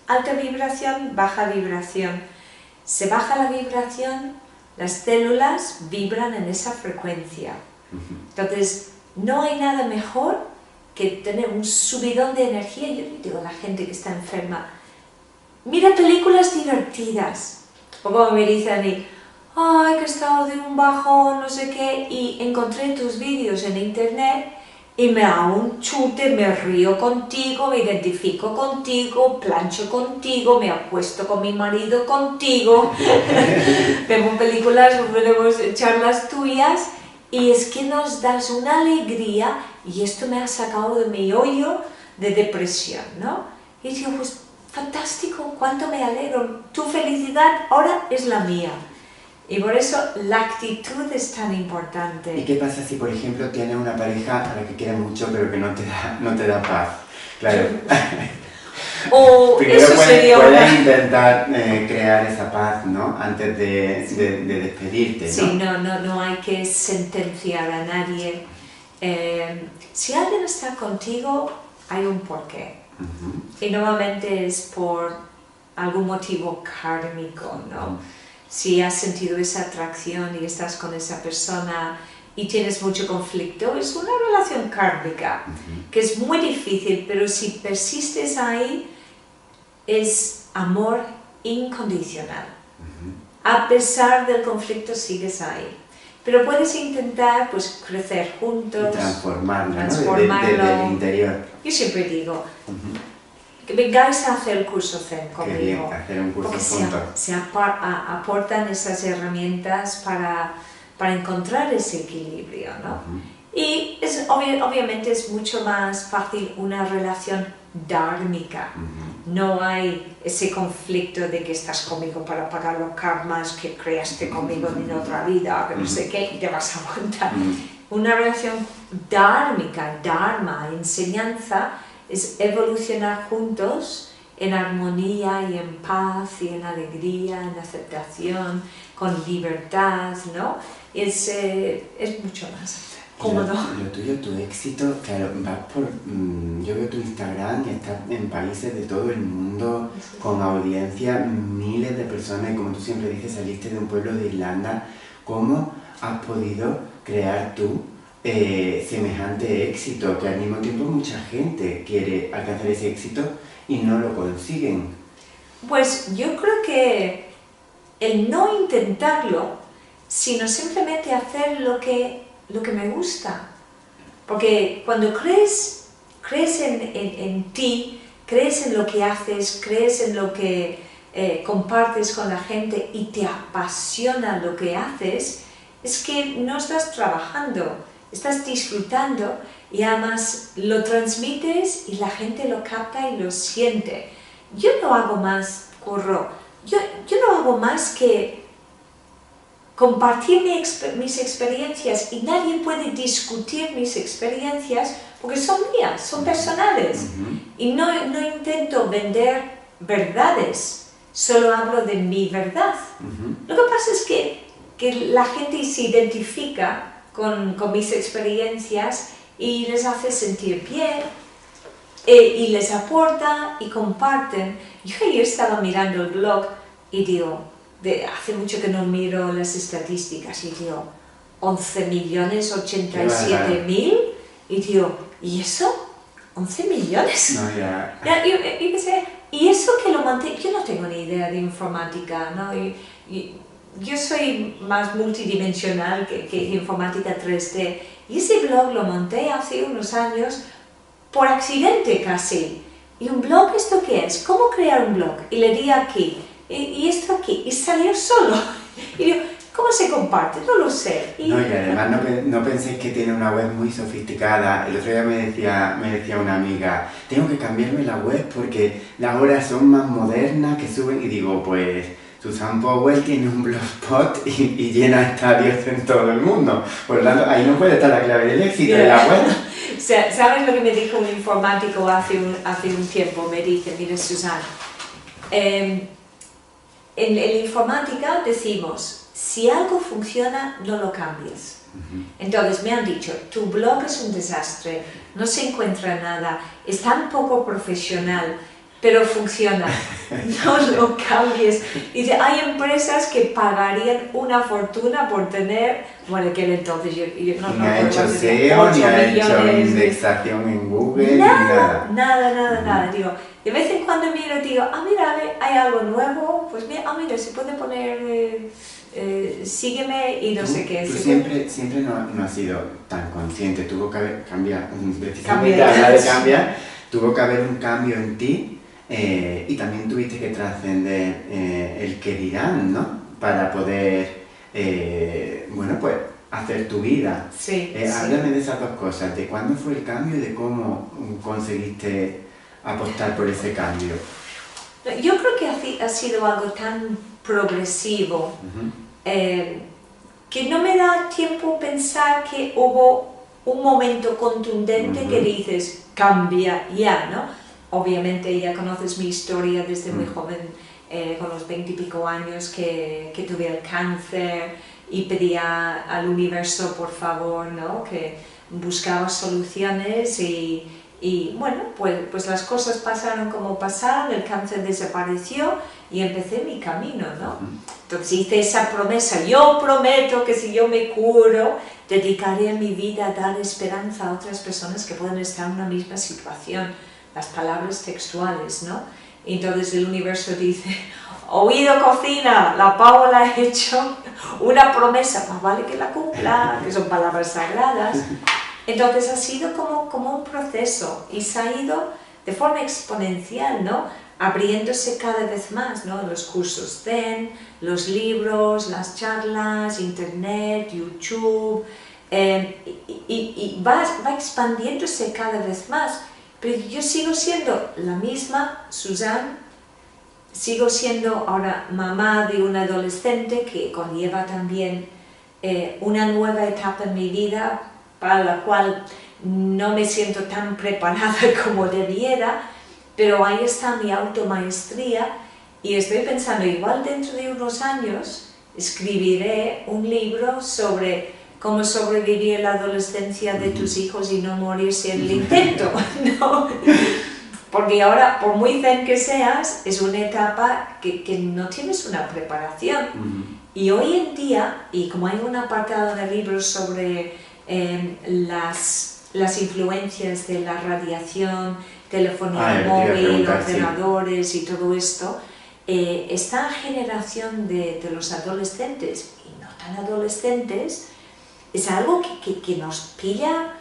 [SPEAKER 2] Alta vibración, baja vibración. Se baja la vibración, las células vibran en esa frecuencia. Entonces, no hay nada mejor que tener un subidón de energía. Yo le digo a la gente que está enferma, mira películas divertidas. O como me dicen a mí, ay, que he estado de un bajón, no sé qué, y encontré tus vídeos en internet y me hago un chute, me río contigo, me identifico contigo, plancho contigo, me acuesto con mi marido contigo, vemos películas, vemos charlas tuyas, y es que nos das una alegría y esto me ha sacado de mi hoyo de depresión, ¿no? Y digo, pues fantástico, cuánto me alegro, tu felicidad ahora es la mía. Y por eso la actitud es tan importante.
[SPEAKER 1] ¿Y qué pasa si, por ejemplo, tienes una pareja a la que quieres mucho pero que no te da paz? Claro.
[SPEAKER 2] O
[SPEAKER 1] Primero
[SPEAKER 2] eso sería
[SPEAKER 1] puedes intentar crear esa paz, ¿no? Antes de despedirte, ¿no?
[SPEAKER 2] Sí, no hay que sentenciar a nadie. Si alguien está contigo, hay un porqué. Y normalmente es por algún motivo kármico, ¿no? Si has sentido esa atracción y estás con esa persona y tienes mucho conflicto, es una relación kármica, que es muy difícil, pero si persistes ahí, es amor incondicional. A pesar del conflicto sigues ahí. Pero puedes intentar pues, crecer juntos,
[SPEAKER 1] Y transformarlo, ¿no?
[SPEAKER 2] transformarlo.
[SPEAKER 1] Desde el interior.
[SPEAKER 2] Yo siempre digo, que vengáis a hacer el curso Zen
[SPEAKER 1] Qué
[SPEAKER 2] conmigo.
[SPEAKER 1] bien, hacer un curso
[SPEAKER 2] porque
[SPEAKER 1] juntos.
[SPEAKER 2] se aportan esas herramientas para encontrar ese equilibrio, ¿no? Y obviamente es mucho más fácil una relación dármica. No hay ese conflicto de que estás conmigo para pagar los karmas que creaste conmigo en otra vida, que no sé qué, y te vas a aguantar. Una relación dármica, dharma, enseñanza, es evolucionar juntos en armonía y en paz y en alegría, en aceptación, con libertad, ¿no? Es mucho más cómodo.
[SPEAKER 1] Lo tuyo, tu éxito, claro, vas por... yo veo tu Instagram y estás en países de todo el mundo, con audiencia, miles de personas, y como tú siempre dices, saliste de un pueblo de Irlanda. ¿Cómo has podido crear tú semejante éxito? Que al mismo tiempo mucha gente quiere alcanzar ese éxito y no lo consiguen.
[SPEAKER 2] Pues yo creo que el no intentarlo, sino simplemente hacer lo que me gusta. Porque cuando crees en ti, crees en lo que haces, crees en lo que compartes con la gente y te apasiona lo que haces, es que no estás trabajando, estás disfrutando y además lo transmites y la gente lo capta y lo siente. Yo no hago más, Curro, yo no hago más que compartir mis experiencias y nadie puede discutir mis experiencias porque son mías, son personales. Y no intento vender verdades, solo hablo de mi verdad. Lo que pasa es que la gente se identifica con mis experiencias y les hace sentir bien y les aporta y comparten. Yo ayer estaba mirando el blog y digo, hace mucho que no miro las estadísticas y digo, 11.087.000 y digo, ¿y eso? 11 millones.
[SPEAKER 1] No, ya.
[SPEAKER 2] Y pensé, ¿y eso que lo mantengo? Yo no tengo ni idea de informática, ¿no? Yo soy más multidimensional que informática 3D. Y ese blog lo monté hace unos años por accidente casi. ¿Y un blog esto qué es? ¿Cómo crear un blog? Y le di aquí. y esto aquí, y salió solo. Y digo, ¿cómo se comparte? No lo sé.
[SPEAKER 1] No, y además no penséis que tiene una web muy sofisticada. El otro día me decía una amiga, tengo que cambiarme la web porque las horas son más modernas, que suben, y digo, pues Susan Powell tiene un blogspot y llena estadios en todo el mundo. Por lo tanto, ahí no puede estar la clave del éxito de la web.
[SPEAKER 2] ¿Sabes lo que me dijo un informático hace un tiempo? Me dice, mire Susana, en informática decimos, si algo funciona, no lo cambies. Entonces me han dicho, tu blog es un desastre, no se encuentra nada, es tan poco profesional, pero funciona, no lo cambies. Dice, hay empresas que pagarían una fortuna por tener, bueno, que entonces yo
[SPEAKER 1] no ha hecho SEO, ni ha hecho indexación en Google,
[SPEAKER 2] nada. Digo, de vez en cuando miro y digo, mira, hay algo nuevo, pues mira, se puede poner, sígueme y no sé qué.
[SPEAKER 1] Tú siempre no has sido tan consciente, tuvo que haber cambiado, precisamente hablar de cambiar, tuvo que haber un cambio en ti. Y también tuviste que trascender el que dirán, ¿no? Para poder, bueno, pues, hacer tu vida.
[SPEAKER 2] Sí,
[SPEAKER 1] Háblame de esas dos cosas, de cuándo fue el cambio y de cómo conseguiste apostar por ese cambio.
[SPEAKER 2] Yo creo que ha sido algo tan progresivo que no me da tiempo pensar que hubo un momento contundente que dices, cambia ya, ¿no? Obviamente ya conoces mi historia desde muy joven, con los 20 y pico años que tuve el cáncer y pedía al universo por favor, ¿no? Que buscaba soluciones y bueno, pues las cosas pasaron como pasaron, el cáncer desapareció y empecé mi camino, ¿no? Entonces hice esa promesa, yo prometo que si yo me curo, dedicaré mi vida a dar esperanza a otras personas que pueden estar en una misma situación. Las palabras textuales, ¿no? Y entonces el universo dice, oído cocina, la Paula ha hecho una promesa, más vale que la cumpla, que son palabras sagradas. Entonces ha sido como un proceso y se ha ido de forma exponencial, ¿no? Abriéndose cada vez más, ¿no? Los cursos Zen, los libros, las charlas, internet, YouTube, y va expandiéndose cada vez más. Pero yo sigo siendo la misma Susan, sigo siendo ahora mamá de un adolescente que conlleva también una nueva etapa en mi vida para la cual no me siento tan preparada como debiera, pero ahí está mi automaestría y estoy pensando, igual dentro de unos años escribiré un libro sobre cómo sobrevivir la adolescencia de tus hijos y no morirse en el intento, ¿no? Porque ahora, por muy zen que seas, es una etapa que no tienes una preparación. Y hoy en día, y como hay un apartado de libros sobre las influencias de la radiación, telefonía móvil, ordenadores y todo esto, esta generación de los adolescentes, y no tan adolescentes, es algo que nos pilla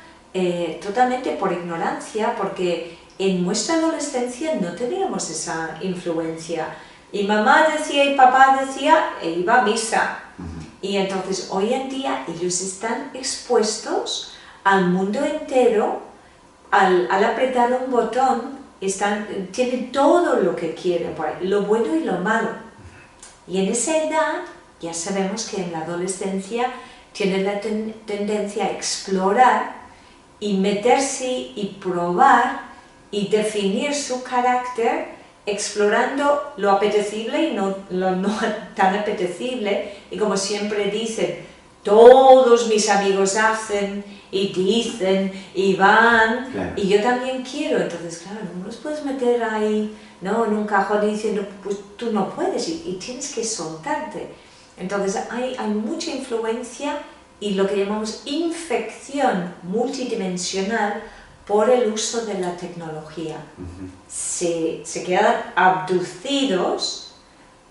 [SPEAKER 2] totalmente por ignorancia, porque en nuestra adolescencia no teníamos esa influencia. Y mamá decía y papá decía e iba a misa. Y entonces hoy en día ellos están expuestos al mundo entero, al apretar un botón, tienen todo lo que quieren, lo bueno y lo malo. Y en esa edad ya sabemos que en la adolescencia tienen la tendencia a explorar y meterse y probar y definir su carácter explorando lo apetecible y no lo no tan apetecible. Y como siempre dicen, todos mis amigos hacen y dicen y van, claro. Y yo también quiero. Entonces, claro, no los puedes meter ahí, ¿no? En un cajón diciendo, pues tú no puedes y tienes que soltarte. Entonces hay mucha influencia y lo que llamamos infección multidimensional por el uso de la tecnología. Se quedan abducidos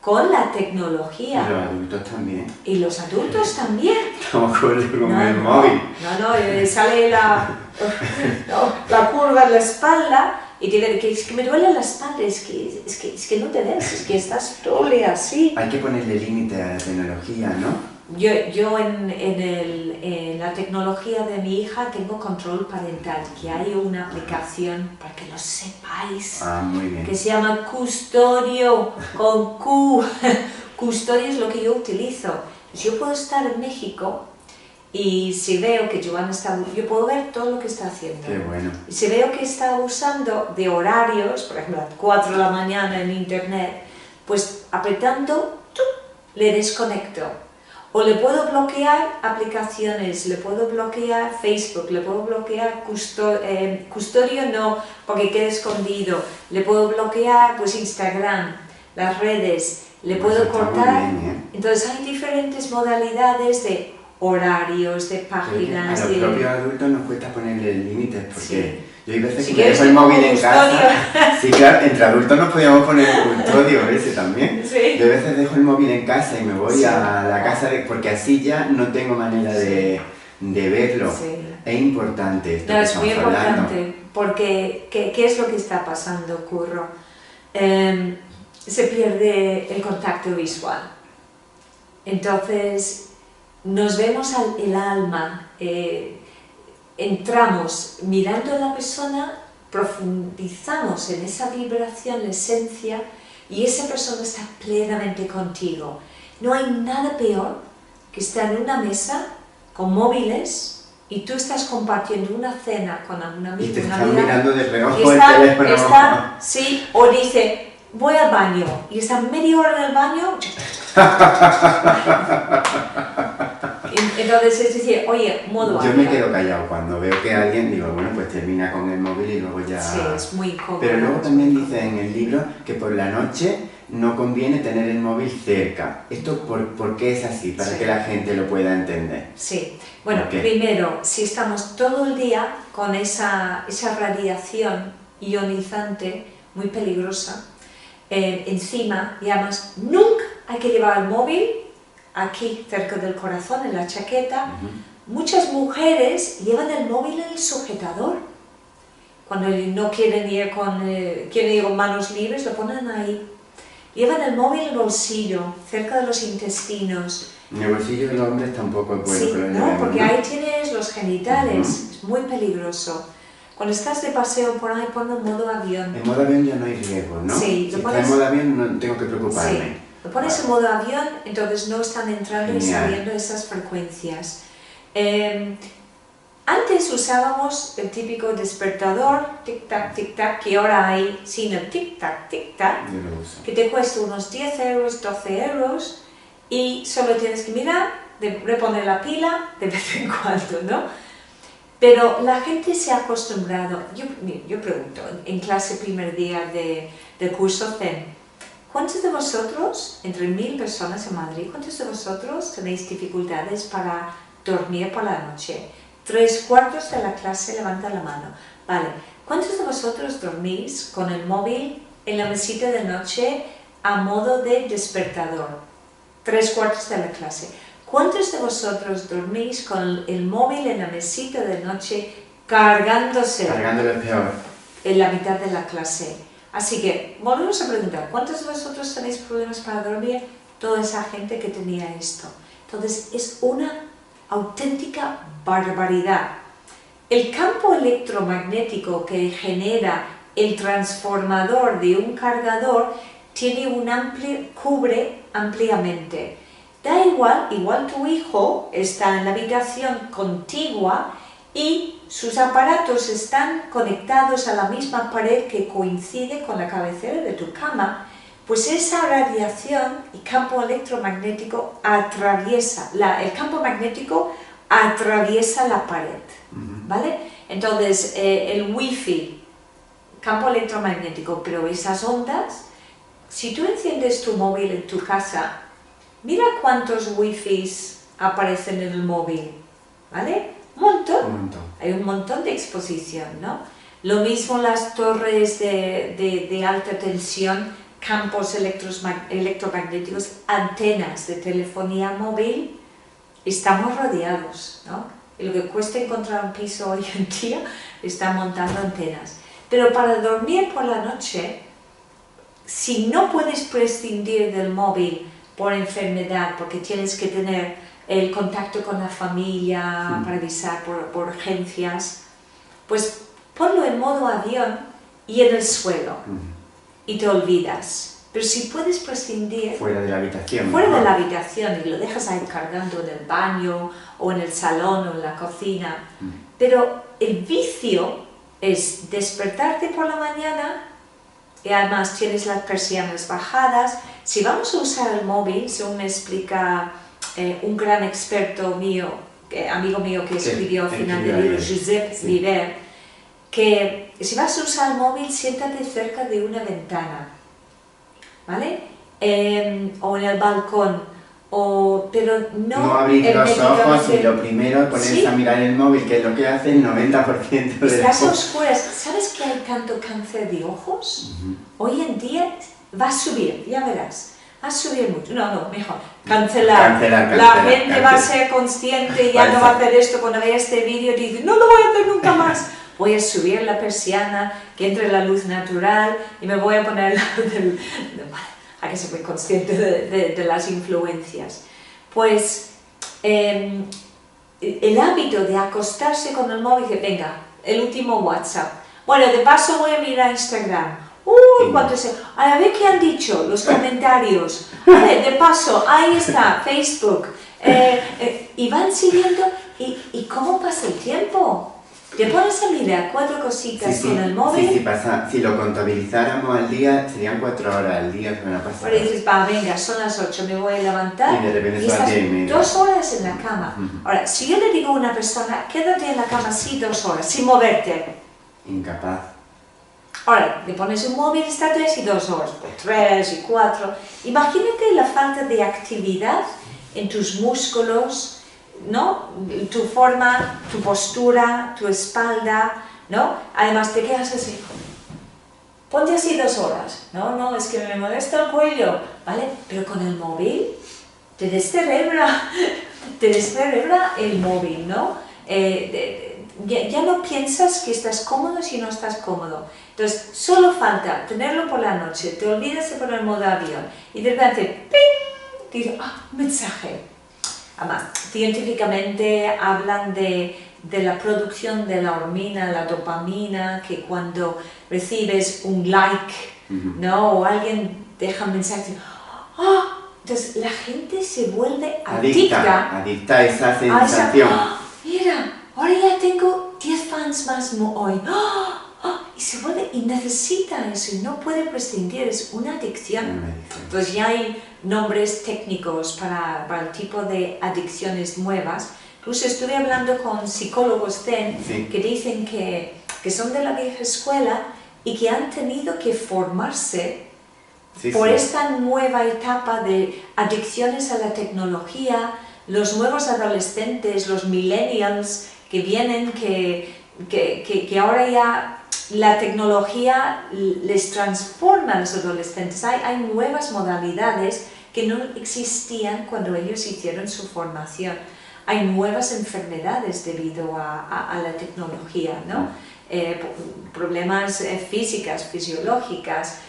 [SPEAKER 2] con la tecnología.
[SPEAKER 1] Y los adultos también.
[SPEAKER 2] Y los adultos también.
[SPEAKER 1] Estamos con el móvil.
[SPEAKER 2] No, sale la curva en la espalda, y te ve que es que me duele la espalda, es que no te ves, es que estás doble así.
[SPEAKER 1] Hay que ponerle límite a la tecnología, ¿no?
[SPEAKER 2] Yo en la tecnología de mi hija tengo control parental, que hay una aplicación, para que lo sepáis,
[SPEAKER 1] Muy bien.
[SPEAKER 2] que se llama Custodio, con Q. Custodio es lo que yo utilizo. Pues yo puedo estar en México y si veo que Joan está, yo puedo ver todo lo que está haciendo.
[SPEAKER 1] Qué bueno.
[SPEAKER 2] Y si veo que está usando de horarios, por ejemplo a las 4 de la mañana en internet, pues apretando, ¡tup!, le desconecto. O le puedo bloquear aplicaciones, le puedo bloquear Facebook, le puedo bloquear Custodio no, porque queda escondido, le puedo bloquear pues Instagram, las redes, le
[SPEAKER 1] Pues
[SPEAKER 2] puedo
[SPEAKER 1] está muy
[SPEAKER 2] cortar.
[SPEAKER 1] bien, ¿eh?
[SPEAKER 2] Entonces hay diferentes modalidades de horarios, de páginas.
[SPEAKER 1] A los propios adultos nos cuesta ponerle límites porque
[SPEAKER 2] Sí.
[SPEAKER 1] yo hay veces
[SPEAKER 2] Si
[SPEAKER 1] que me dejo el
[SPEAKER 2] quieres,
[SPEAKER 1] móvil en
[SPEAKER 2] custodio.
[SPEAKER 1] casa. Sí, claro, entre adultos nos podíamos poner el custodio ese también.
[SPEAKER 2] Sí.
[SPEAKER 1] Yo a veces dejo el móvil en casa y me voy
[SPEAKER 2] Sí.
[SPEAKER 1] a la casa porque así ya no tengo manera de verlo.
[SPEAKER 2] Sí.
[SPEAKER 1] Es importante esto
[SPEAKER 2] No,
[SPEAKER 1] que
[SPEAKER 2] es muy
[SPEAKER 1] estamos hablando.
[SPEAKER 2] importante, porque ¿qué es lo que está pasando, Curro? Se pierde el contacto visual. Entonces, nos vemos el alma, entramos mirando a la persona, profundizamos en esa vibración, la esencia, y esa persona está plenamente contigo. No hay nada peor que estar en una mesa con móviles y tú estás compartiendo una cena con un amigo,
[SPEAKER 1] Y te
[SPEAKER 2] una
[SPEAKER 1] están
[SPEAKER 2] amiga,
[SPEAKER 1] mirando de
[SPEAKER 2] y
[SPEAKER 1] reojo el teléfono.
[SPEAKER 2] sí, o dice, voy al baño, y está media hora en el baño. Entonces es decir, oye, modo
[SPEAKER 1] Yo
[SPEAKER 2] avión.
[SPEAKER 1] me quedo callado cuando veo que alguien, digo, bueno, pues termina con el móvil y luego ya...
[SPEAKER 2] Sí, es muy incómodo.
[SPEAKER 1] Pero luego también dice en el libro que por la noche no conviene tener el móvil cerca. ¿Esto por qué es así? Para
[SPEAKER 2] Sí.
[SPEAKER 1] que la gente lo pueda entender.
[SPEAKER 2] Sí, bueno,
[SPEAKER 1] ¿Por qué?
[SPEAKER 2] primero, si estamos todo el día con esa radiación ionizante muy peligrosa, encima, y además, nunca hay que llevar el móvil aquí cerca del corazón, en la chaqueta. Muchas mujeres llevan el móvil en el sujetador. Cuando no quieren ir con manos libres, lo ponen ahí. Llevan el móvil en el bolsillo, cerca de los intestinos.
[SPEAKER 1] En el bolsillo de los hombres tampoco es bueno
[SPEAKER 2] Sí,
[SPEAKER 1] que lo
[SPEAKER 2] no,
[SPEAKER 1] llevemos,
[SPEAKER 2] porque
[SPEAKER 1] ¿no?
[SPEAKER 2] ahí tienes los genitales, es muy peligroso. Cuando estás de paseo por ahí, ponlo en modo avión.
[SPEAKER 1] En modo avión ya no hay riesgo, ¿no?
[SPEAKER 2] Sí,
[SPEAKER 1] si
[SPEAKER 2] lo
[SPEAKER 1] está
[SPEAKER 2] pones-
[SPEAKER 1] en modo avión no tengo que preocuparme.
[SPEAKER 2] Sí, lo pones en modo avión, entonces no están entrando y
[SPEAKER 1] Genial.
[SPEAKER 2] saliendo esas frecuencias. Antes usábamos el típico despertador, tic-tac, que ahora hay sin el tic-tac,
[SPEAKER 1] Yo lo uso.
[SPEAKER 2] que te cuesta unos 10 euros, 12 euros, y solo tienes que mirar, reponer la pila de vez en cuando, ¿no? Pero la gente se ha acostumbrado. Yo pregunto, en clase primer día del curso Zen, ¿cuántos de vosotros, entre 1000 personas en Madrid, cuántos de vosotros tenéis dificultades para dormir por la noche? 3/4 de la clase levantan la mano. Vale, ¿cuántos de vosotros dormís con el móvil en la mesita de noche a modo de despertador? 3/4 de la clase. ¿Cuántos de vosotros dormís con el móvil en la mesita de noche cargándose
[SPEAKER 1] Cargándolo es peor.
[SPEAKER 2] en la mitad de la clase? Así que, volvemos a preguntar, ¿cuántos de vosotros tenéis problemas para dormir? Toda esa gente que tenía esto. Entonces, es una auténtica barbaridad. El campo electromagnético que genera el transformador de un cargador cubre ampliamente. Da igual tu hijo está en la habitación contigua y sus aparatos están conectados a la misma pared que coincide con la cabecera de tu cama, pues esa radiación y campo electromagnético el campo magnético atraviesa la pared, ¿vale? Entonces, el wifi, campo electromagnético, pero esas ondas, si tú enciendes tu móvil en tu casa, mira cuántos wifis aparecen en el móvil, ¿vale? Un montón.
[SPEAKER 1] Un montón.
[SPEAKER 2] Hay un montón de exposición, ¿no? Lo mismo las torres de alta tensión, campos electromagnéticos, antenas de telefonía móvil, estamos rodeados, ¿no? Y lo que cuesta encontrar un piso hoy en día, están montando antenas. Pero para dormir por la noche, si no puedes prescindir del móvil por enfermedad, porque tienes que tener el contacto con la familia para avisar por urgencias, pues ponlo en modo avión y en el suelo y te olvidas. Pero si puedes prescindir...
[SPEAKER 1] Fuera de la habitación.
[SPEAKER 2] Fuera de la habitación y lo dejas ahí cargando en el baño o en el salón o en la cocina. Pero el vicio es despertarte por la mañana y además tienes las persianas bajadas. Si vamos a usar el móvil, según me explica un gran experto mío, amigo mío que escribió al final del libro, Josep Viver, que si vas a usar el móvil, siéntate cerca de una ventana, ¿vale? O en el balcón, pero
[SPEAKER 1] no abrir los ojos y lo primero ponerse a mirar el móvil, que es lo que hace el 90% de
[SPEAKER 2] Estás a oscuras. ¿Sabes que hay tanto cáncer de ojos? Hoy en día va a subir, ya verás. Va a subir mucho. No, mejor. Cancelar. La gente va a ser consciente y ya no va a hacer esto. Cuando vea este vídeo dice, no lo voy a hacer nunca más. Voy a subir la persiana, que entre la luz natural y me voy a poner al lado del... Hay que ser muy consciente de las influencias. Pues el hábito de acostarse con el móvil, dice, venga, el último WhatsApp. Bueno, de paso voy a mirar Instagram. A ver qué han dicho, los comentarios. A ver, de paso, ahí está, Facebook. Y van siguiendo. ¿Y cómo pasa el tiempo? Te pones a mirar 4 cositas con el móvil.
[SPEAKER 1] Sí, pasa. Si lo contabilizáramos al día, serían 4 horas al día que me la pasara.
[SPEAKER 2] Pero dices, venga, son las 8, me voy a levantar.
[SPEAKER 1] Y de repente
[SPEAKER 2] y
[SPEAKER 1] son las 10:30.
[SPEAKER 2] 2 horas en la cama. Ahora, si yo le digo a una persona, quédate en la cama así 2 horas, sin moverte.
[SPEAKER 1] Incapaz.
[SPEAKER 2] Ahora, le pones un móvil, está 3 y 2 horas, 3 y 4. Imagínate la falta de actividad en tus músculos, ¿no? Tu forma, tu postura, tu espalda, ¿no? Además te quedas así. Ponte así 2 horas. No, es que me molesta el cuello, ¿vale? Pero con el móvil te descerebra el móvil, ¿no? Ya no piensas que estás cómodo si no estás cómodo. Entonces, solo falta tenerlo por la noche, te olvidas de poner modo avión y de repente, ¡ping! Dices, un mensaje. Además, científicamente hablan de la producción de la hormona, la dopamina, que cuando recibes un like, ¿no? O alguien deja un mensaje, entonces la gente se vuelve adicta
[SPEAKER 1] a esa sensación.
[SPEAKER 2] Mira, ahora ya tengo 10 fans más hoy. Y se vuelve y necesita eso y no puede prescindir, es una adicción. Entonces ya hay nombres técnicos para el tipo de adicciones nuevas. Incluso estuve hablando con psicólogos zen que dicen que son de la vieja escuela y que han tenido que formarse por esta nueva etapa de adicciones a la tecnología, los nuevos adolescentes, los millennials que vienen, que ahora ya la tecnología les transforma a los adolescentes. Hay nuevas modalidades que no existían cuando ellos hicieron su formación. Hay nuevas enfermedades debido a la tecnología, ¿no? Problemas físicas, fisiológicas,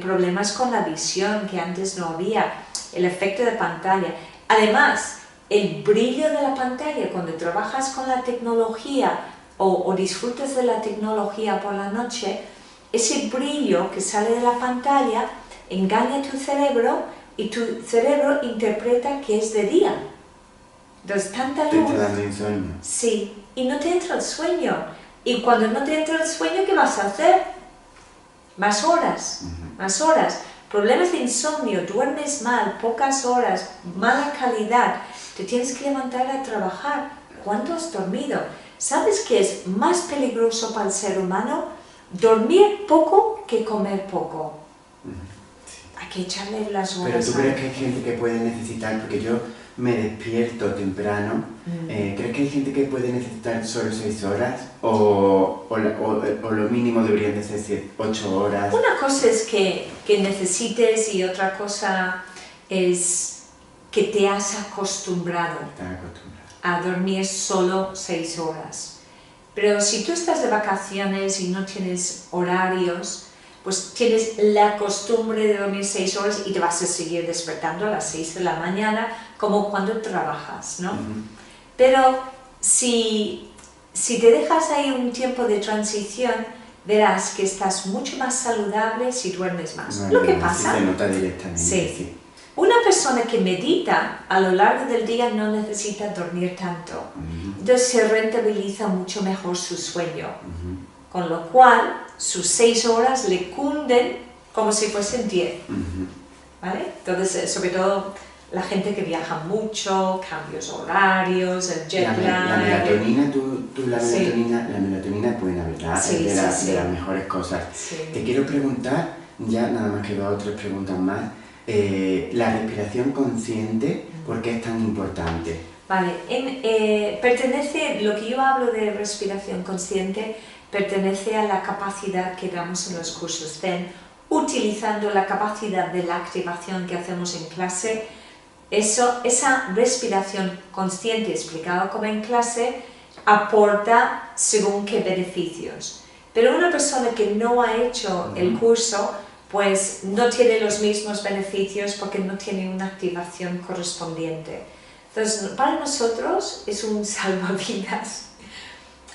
[SPEAKER 2] problemas con la visión que antes no había, el efecto de pantalla. Además, el brillo de la pantalla, cuando trabajas con la tecnología o disfrutas de la tecnología por la noche, ese brillo que sale de la pantalla engaña a tu cerebro y tu cerebro interpreta que es de día. Entonces, tanta luz...
[SPEAKER 1] Te está dando insomnio.
[SPEAKER 2] Sí, y no te entra el sueño. Y cuando no te entra el sueño, ¿qué vas a hacer? Más horas, más horas. Problemas de insomnio, duermes mal, pocas horas, mala calidad. Te tienes que levantar a trabajar. ¿Cuánto has dormido? ¿Sabes qué es más peligroso para el ser humano? Dormir poco que comer poco. Hay que echarle las horas.
[SPEAKER 1] Pero ¿tú crees que hay gente que puede necesitar, porque yo me despierto temprano, ¿crees que hay gente que puede necesitar solo 6 horas? ¿O lo mínimo deberían de ser 8 horas?
[SPEAKER 2] Una cosa es que necesites y otra cosa es que te has acostumbrado a dormir solo 6 horas. Pero si tú estás de vacaciones y no tienes horarios, pues tienes la costumbre de dormir 6 horas y te vas a seguir despertando a las 6 de la mañana, como cuando trabajas, ¿no? Pero si te dejas ahí un tiempo de transición, verás que estás mucho más saludable si duermes más.
[SPEAKER 1] Bueno,
[SPEAKER 2] Lo que pasa...
[SPEAKER 1] se nota directamente.
[SPEAKER 2] Sí. Una persona que medita a lo largo del día no necesita dormir tanto. Entonces se rentabiliza mucho mejor su sueño. Con lo cual, sus 6 horas le cunden como si fuesen 10. ¿Vale? Entonces, sobre todo la gente que viaja mucho, cambios horarios, el jet lag...
[SPEAKER 1] La melatonina, la melatonina es buena, ¿verdad?
[SPEAKER 2] Sí,
[SPEAKER 1] Es
[SPEAKER 2] sí.
[SPEAKER 1] de las mejores cosas.
[SPEAKER 2] Sí.
[SPEAKER 1] Te quiero preguntar, ya nada más que 2 o 3 preguntas más, la respiración consciente, ¿por qué es tan importante?
[SPEAKER 2] Vale, pertenece, lo que yo hablo de respiración consciente, pertenece a la capacidad que damos en los cursos Zen, utilizando la capacidad de la activación que hacemos en clase. Esa respiración consciente, explicado como en clase, aporta según qué beneficios. Pero una persona que no ha hecho el curso, pues no tiene los mismos beneficios porque no tiene una activación correspondiente. Entonces, para nosotros es un salvavidas.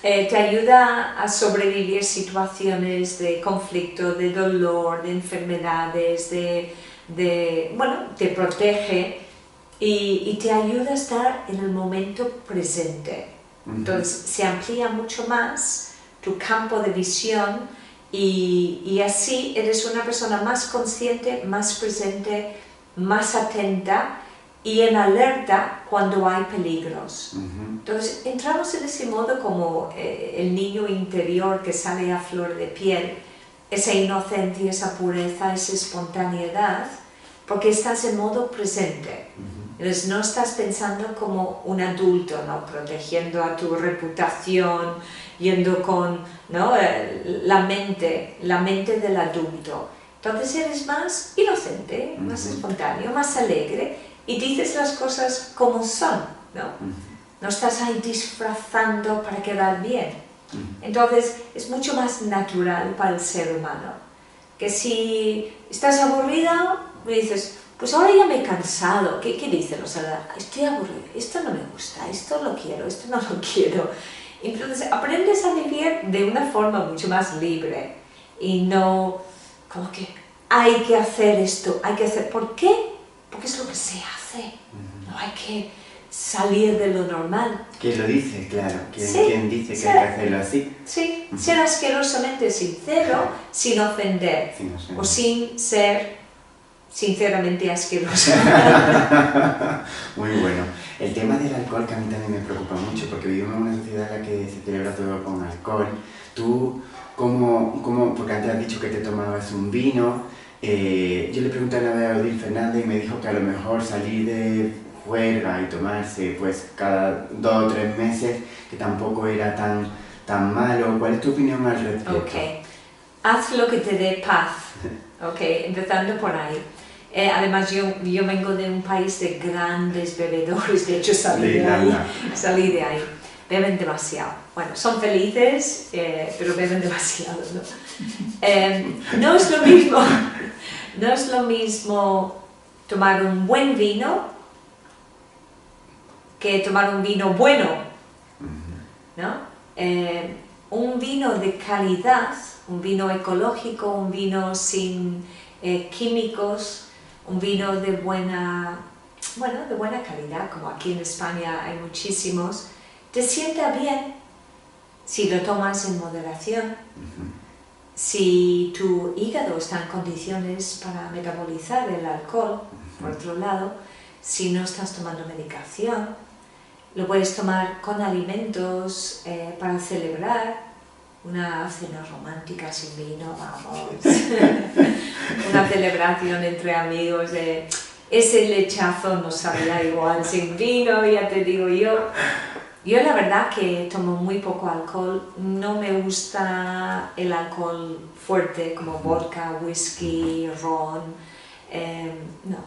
[SPEAKER 2] Te ayuda a sobrevivir situaciones de conflicto, de dolor, de enfermedades, bueno, te protege y te ayuda a estar en el momento presente. Entonces, se amplía mucho más tu campo de visión y así eres una persona más consciente, más presente, más atenta y en alerta cuando hay peligros. Entonces entramos en ese modo como el niño interior que sale a flor de piel, esa inocencia, esa pureza, esa espontaneidad, porque estás en modo presente. Entonces no estás pensando como un adulto, ¿no? Protegiendo a tu reputación, yendo con, ¿no? la mente del adulto. Entonces eres más inocente, más espontáneo, más alegre, y dices las cosas como son, ¿no? No estás ahí disfrazando para quedar bien. Entonces es mucho más natural para el ser humano. Que si estás aburrido, me dices, pues ahora ya me he cansado. ¿Qué dicen? O sea, estoy aburrido, esto no me gusta, esto lo quiero, esto no lo quiero. Entonces aprendes a vivir de una forma mucho más libre y no como que hay que hacer esto, hay que hacer... ¿Por qué? Porque es lo que se hace, no hay que salir de lo normal.
[SPEAKER 1] ¿Quién lo dice? Claro, ¿quién dice que hay que hacerlo así?
[SPEAKER 2] Sí, ser asquerosamente sincero sin ofender, o sin ser sinceramente asqueroso.
[SPEAKER 1] Muy bueno. El tema del alcohol que a mí también me preocupa mucho, porque vivimos en una sociedad en la que se celebra todo con alcohol. Tú, porque antes has dicho que te tomabas un vino, yo le pregunté una vez a Odil Fernández y me dijo que a lo mejor salir de juerga y tomarse pues cada 2 o 3 meses, que tampoco era tan malo. ¿Cuál es tu opinión al respecto?
[SPEAKER 2] Ok, haz lo que te dé paz, ok, empezando por ahí. Además yo vengo de un país de grandes bebedores, de hecho salí de ahí. Beben demasiado. Bueno, son felices, pero beben demasiado, ¿no? No es lo mismo tomar un buen vino que tomar un vino bueno, ¿no? Un vino de calidad, un vino ecológico, un vino sin químicos, un vino de buena calidad, como aquí en España hay muchísimos, te sienta bien si lo tomas en moderación, si tu hígado está en condiciones para metabolizar el alcohol, por otro lado, si no estás tomando medicación, lo puedes tomar con alimentos para celebrar, una cena romántica sin vino, vamos, una celebración entre amigos, ese lechazo no sabía igual sin vino, ya te digo yo. Yo la verdad que tomo muy poco alcohol, no me gusta el alcohol fuerte como vodka, whisky, ron, no.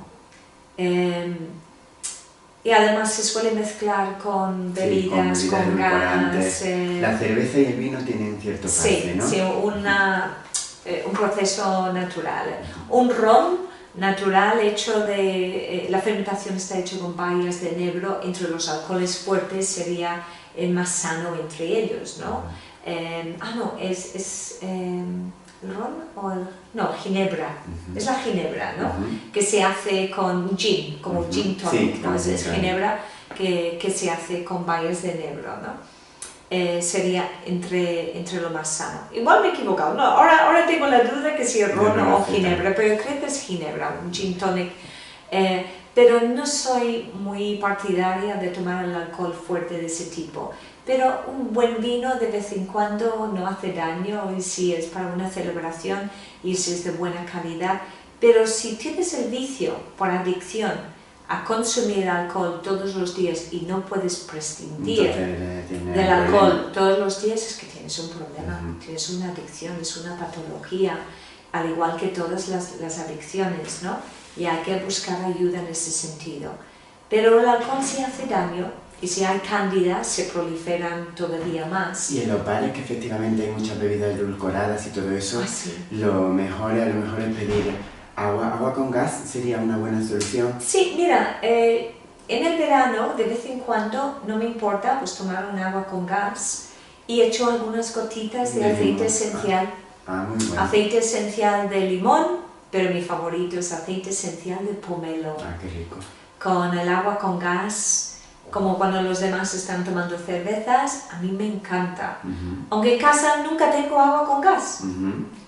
[SPEAKER 2] Y además se suele mezclar con bebidas,
[SPEAKER 1] sí,
[SPEAKER 2] con gas.
[SPEAKER 1] La cerveza y el vino tienen cierto pase, ¿no?
[SPEAKER 2] Sí, un proceso natural. Un ron natural hecho de... la fermentación está hecha con bayas de enebro. Entre los alcoholes fuertes sería el más sano entre ellos, ¿no? ¿El ron o el...? No, ginebra. Es la ginebra, ¿no? Que se hace con gin, como gin tonic,
[SPEAKER 1] sí,
[SPEAKER 2] ¿no? Es ginebra que se hace con bayas de enebro, ¿no? Sería entre lo más sano. Igual me he equivocado, no, ahora tengo la duda que si es ron o ginebra, pero creo que es ginebra, un gin tonic. Pero no soy muy partidaria de tomar el alcohol fuerte de ese tipo. Pero un buen vino de vez en cuando no hace daño, y si es para una celebración y si es de buena calidad. Pero si tienes el vicio por adicción a consumir alcohol todos los días y no puedes prescindir del alcohol todos los días, es que tienes un problema, tienes una adicción, es una patología, al igual que todas las adicciones, ¿no? Y hay que buscar ayuda en ese sentido. Pero el alcohol sí hace daño, y si hay cándidas se proliferan todavía más.
[SPEAKER 1] Y en los bares, que efectivamente hay muchas bebidas edulcoradas y todo eso, lo mejor es pedir agua con gas. ¿Sería una buena solución?
[SPEAKER 2] Sí, mira, en el verano de vez en cuando no me importa pues tomar un agua con gas y echo algunas gotitas de aceite esencial.
[SPEAKER 1] Muy bueno.
[SPEAKER 2] Aceite esencial de limón, pero mi favorito es aceite esencial de pomelo.
[SPEAKER 1] Qué rico.
[SPEAKER 2] Con el agua con gas, como cuando los demás están tomando cervezas, a mí me encanta. Aunque en casa nunca tengo agua con gas.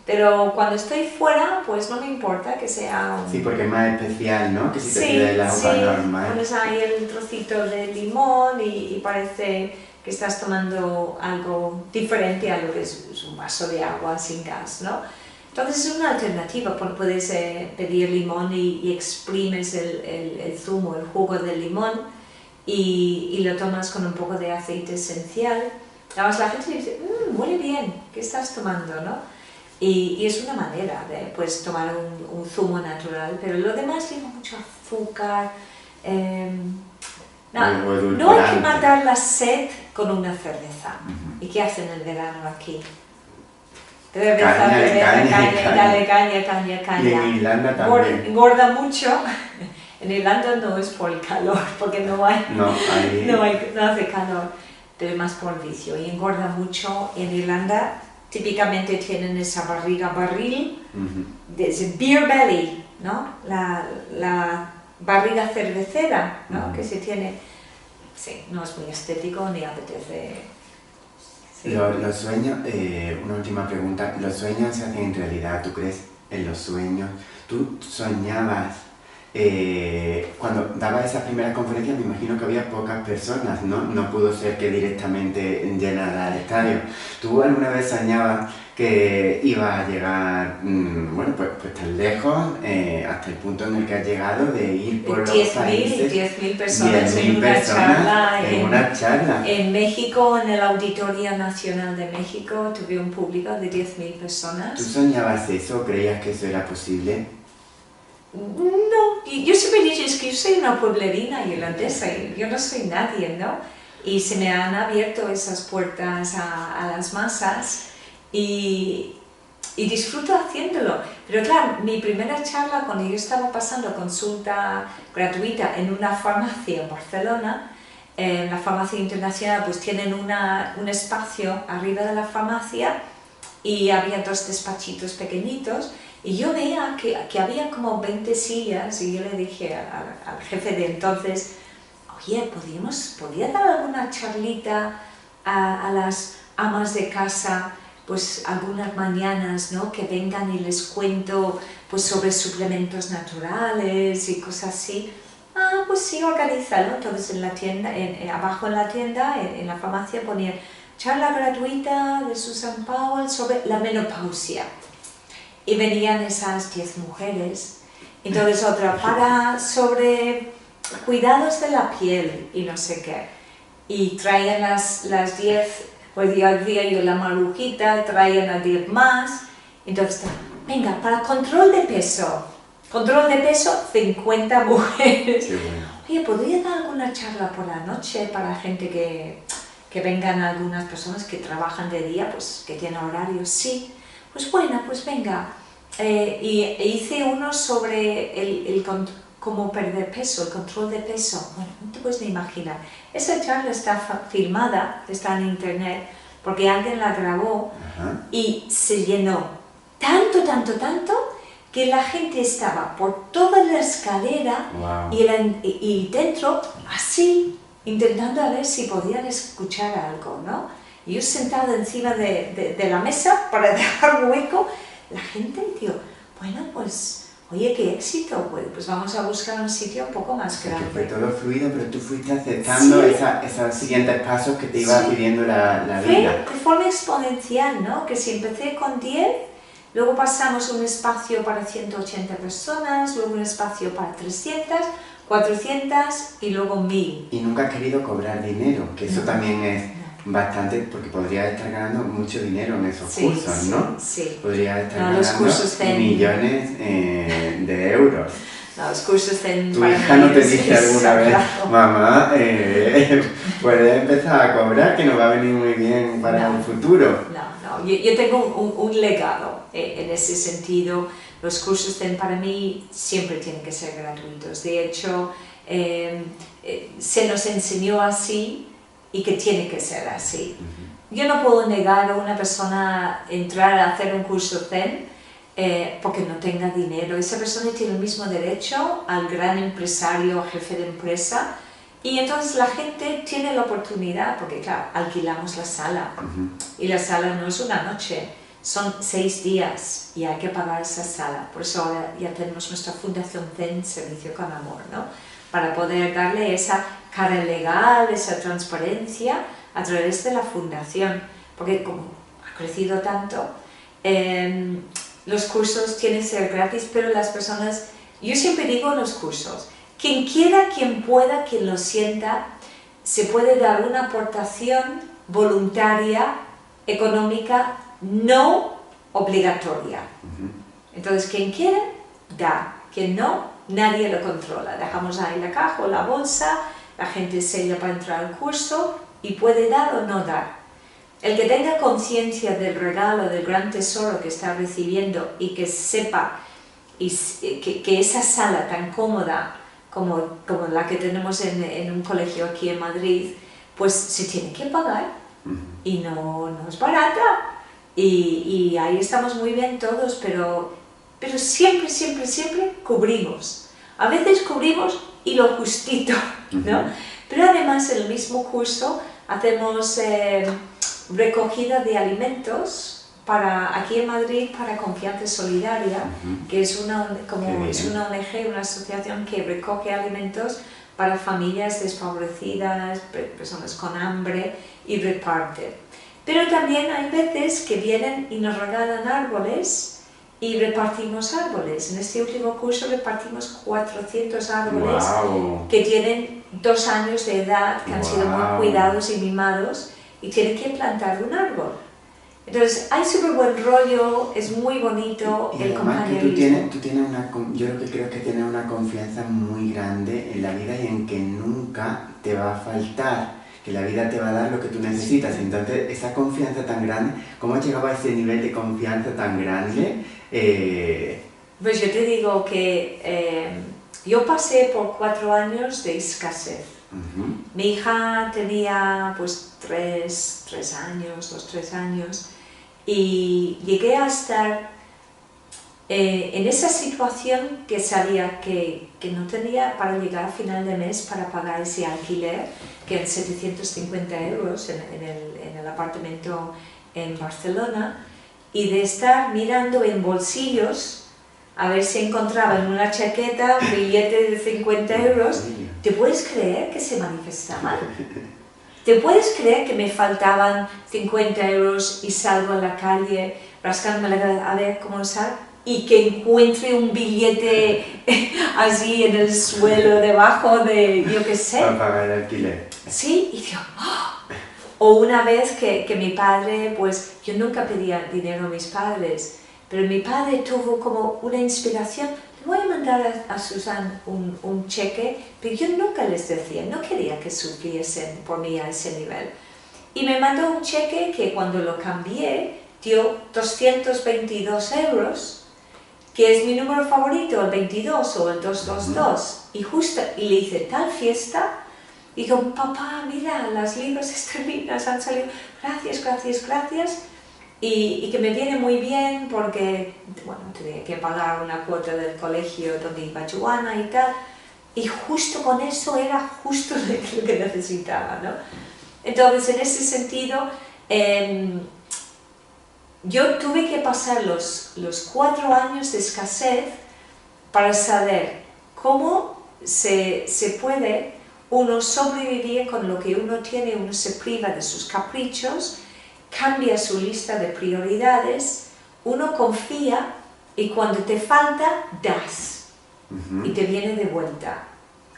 [SPEAKER 2] Pero cuando estoy fuera, pues no me importa que sea un...
[SPEAKER 1] Sí, porque es más especial, ¿no? Que si te pide el agua normal.
[SPEAKER 2] Pones ahí el trocito de limón y parece que estás tomando algo diferente a lo que es un vaso de agua sin gas, ¿no? Entonces es una alternativa, puedes pedir limón y exprimes el zumo, el jugo del limón y lo tomas con un poco de aceite esencial. Además la gente dice, huele bien, ¿qué estás tomando, no? Y es una manera de pues, tomar un zumo natural, pero lo demás lleva mucho azúcar. No hay que matar la sed con una cerveza. ¿Y qué hacen en el verano aquí? Cerveza, caña.
[SPEAKER 1] Y en Irlanda también.
[SPEAKER 2] Engorda mucho. En Irlanda no es por el calor, porque no hace calor, pero más por vicio. Y engorda mucho. En Irlanda típicamente tienen esa barriga barril, ese beer belly, ¿no? La barriga cervecera, ¿no? Que se tiene. Sí, no es muy estético ni apetece. Sí.
[SPEAKER 1] Los sueños, una última pregunta, ¿los sueños se hacen en realidad? ¿Tú crees en los sueños? ¿Tú soñabas? Cuando daba esas primeras conferencias me imagino que había pocas personas, ¿no? No pudo ser que directamente llenara el estadio. ¿Tú alguna vez soñabas que ibas a llegar, pues tan lejos, hasta el punto en el que has llegado de ir por los países?
[SPEAKER 2] 10.000 personas en una charla. En México, en el Auditorio Nacional de México, tuve un público de 10.000 personas.
[SPEAKER 1] ¿Tú soñabas eso? ¿Creías que eso era posible?
[SPEAKER 2] No, yo siempre he dicho, es que yo soy una pueblerina irlandesa, yo no soy nadie, ¿no? Y se me han abierto esas puertas a las masas y disfruto haciéndolo. Pero claro, mi primera charla, cuando yo estaba pasando consulta gratuita en una farmacia en Barcelona, en la farmacia internacional, pues tienen un espacio arriba de la farmacia y había 2 despachitos pequeñitos. Y yo veía que había como 20 sillas y yo le dije al jefe de entonces, oye, ¿podría dar alguna charlita a las amas de casa, pues algunas mañanas, ¿no? Que vengan y les cuento pues sobre suplementos naturales y cosas así? Pues sí, organízalo. Entonces en la tienda, abajo en la tienda, en la farmacia ponían charla gratuita de Susan Powell sobre la menopausia. Y venían esas 10 mujeres, entonces otra sobre cuidados de la piel y no sé qué. Y traían las 10, pues ya había yo la marujita, traían a 10 más. Entonces, venga, para control de peso, Control de peso, 50 mujeres.
[SPEAKER 1] Qué bueno.
[SPEAKER 2] Oye, ¿podría dar alguna charla por la noche para gente que vengan algunas personas que trabajan de día, pues que tienen horarios? Sí. Pues bueno, pues venga. E hice uno sobre cómo perder peso, el control de peso. Bueno, no te puedes ni imaginar. Esa charla está filmada, está en internet, porque alguien la grabó.
[SPEAKER 1] Ajá.
[SPEAKER 2] Y se llenó tanto, que la gente estaba por toda la escalera.
[SPEAKER 1] Wow.
[SPEAKER 2] y dentro, así, intentando a ver si podían escuchar algo, ¿no? Y yo sentada encima de la mesa para dejar hueco, la gente, tío, bueno, pues, oye, qué éxito, pues vamos a buscar un sitio un poco más grande.
[SPEAKER 1] Que fue todo fluido, pero tú fuiste aceptando
[SPEAKER 2] Sí.
[SPEAKER 1] esos siguientes pasos que te iba
[SPEAKER 2] Sí.
[SPEAKER 1] pidiendo la
[SPEAKER 2] Fue
[SPEAKER 1] vida.
[SPEAKER 2] de forma exponencial, ¿no? Que si empecé con 10, luego pasamos un espacio para 180 personas, luego un espacio para 300, 400 y luego 1000.
[SPEAKER 1] Y nunca has querido cobrar dinero, que eso
[SPEAKER 2] No.
[SPEAKER 1] también es
[SPEAKER 2] No.
[SPEAKER 1] bastante, porque podrías estar ganando mucho dinero en esos
[SPEAKER 2] Sí,
[SPEAKER 1] cursos,
[SPEAKER 2] sí,
[SPEAKER 1] ¿no?
[SPEAKER 2] sí.
[SPEAKER 1] Podrías estar
[SPEAKER 2] No, los
[SPEAKER 1] ganando
[SPEAKER 2] cursos Zen.
[SPEAKER 1] millones de euros.
[SPEAKER 2] No, los cursos Zen
[SPEAKER 1] Tu
[SPEAKER 2] para
[SPEAKER 1] hija
[SPEAKER 2] mí
[SPEAKER 1] no te
[SPEAKER 2] es
[SPEAKER 1] dice alguna vez,
[SPEAKER 2] sagrado.
[SPEAKER 1] mamá, puedes empezar a cobrar, que nos va a venir muy bien para
[SPEAKER 2] No.
[SPEAKER 1] el futuro.
[SPEAKER 2] No, yo tengo un legado en ese sentido. Los cursos Zen para mí siempre tienen que ser gratuitos. De hecho, se nos enseñó así y que tiene que ser así. Yo no puedo negar a una persona entrar a hacer un curso Zen porque no tenga dinero. Esa persona tiene el mismo derecho al gran empresario, jefe de empresa, y entonces la gente tiene la oportunidad, porque claro, alquilamos la sala, y la sala no es una noche, son 6 días y hay que pagar esa sala. Por eso ahora ya tenemos nuestra Fundación Zen, Servicio con Amor, ¿no? Para poder darle esa cara legal, esa transparencia a través de la fundación, porque como ha crecido tanto, los cursos tienen que ser gratis, pero las personas, yo siempre digo en los cursos, quien quiera, quien pueda, quien lo sienta, se puede dar una aportación voluntaria, económica, no obligatoria. Entonces, quien quiere, da, quien no, nadie lo controla. Dejamos ahí la caja o la bolsa, la gente sella para entrar al curso y puede dar o no dar. El que tenga conciencia del regalo, del gran tesoro que está recibiendo y que sepa que esa sala tan cómoda como la que tenemos en un colegio aquí en Madrid, pues se tiene que pagar y no es barata. Y ahí estamos muy bien todos, pero siempre cubrimos. A veces cubrimos y lo justito, ¿no? Pero además en el mismo curso hacemos recogida de alimentos aquí en Madrid para Confianza Solidaria, que es una ONG, una asociación que recoge alimentos para familias desfavorecidas, personas con hambre y reparte. Pero también hay veces que vienen y nos regalan árboles y repartimos árboles. En este último curso repartimos 400 árboles que tienen 2 años de edad, que han sido muy cuidados y mimados y tienen que plantar un árbol. Entonces hay súper buen rollo, es muy bonito
[SPEAKER 1] y
[SPEAKER 2] el
[SPEAKER 1] compañerismo.
[SPEAKER 2] compañerismo.
[SPEAKER 1] Tú tienes yo creo que tienes una confianza muy grande en la vida y en que nunca te va a faltar, que la vida te va a dar lo que tú necesitas. Entonces esa confianza tan grande, ¿cómo has llegado a ese nivel de confianza tan grande?
[SPEAKER 2] Pues yo te digo que yo pasé por 4 años de escasez. Mi hija tenía pues 3 años y llegué a estar en esa situación que sabía que no tenía para llegar a final de mes para pagar ese alquiler, que eran 750 euros en el apartamento en Barcelona, y de estar mirando en bolsillos a ver si encontraba en una chaqueta un billete de 50 euros. ¿Te puedes creer que se manifestaban? ¿Te puedes creer que me faltaban 50 euros y salgo a la calle rascándome la cabeza a ver cómo sale y que encuentre un billete así en el suelo debajo de, yo qué sé?
[SPEAKER 1] Para pagar el alquiler.
[SPEAKER 2] Sí, y digo, ¡oh! O una vez que mi padre, pues yo nunca pedía dinero a mis padres, pero mi padre tuvo como una inspiración, voy a mandar a Susan un cheque, pero yo nunca les decía, no quería que sufriesen por mí a ese nivel. Y me mandó un cheque que cuando lo cambié dio 222 euros, que es mi número favorito, el 22 o el 222. Y le hice tal fiesta, dijo, papá, mira, las libros esterlinas han salido, gracias, gracias, gracias. Y que me viene muy bien porque, bueno, tenía que pagar una cuota del colegio donde iba Joana y tal. Y justo con eso era justo lo que necesitaba, ¿no? Entonces, en ese sentido, yo tuve que pasar los 4 años de escasez para saber cómo se puede uno sobrevivir con lo que uno tiene, uno se priva de sus caprichos, cambia su lista de prioridades, uno confía y cuando te falta, das. Y te viene de vuelta.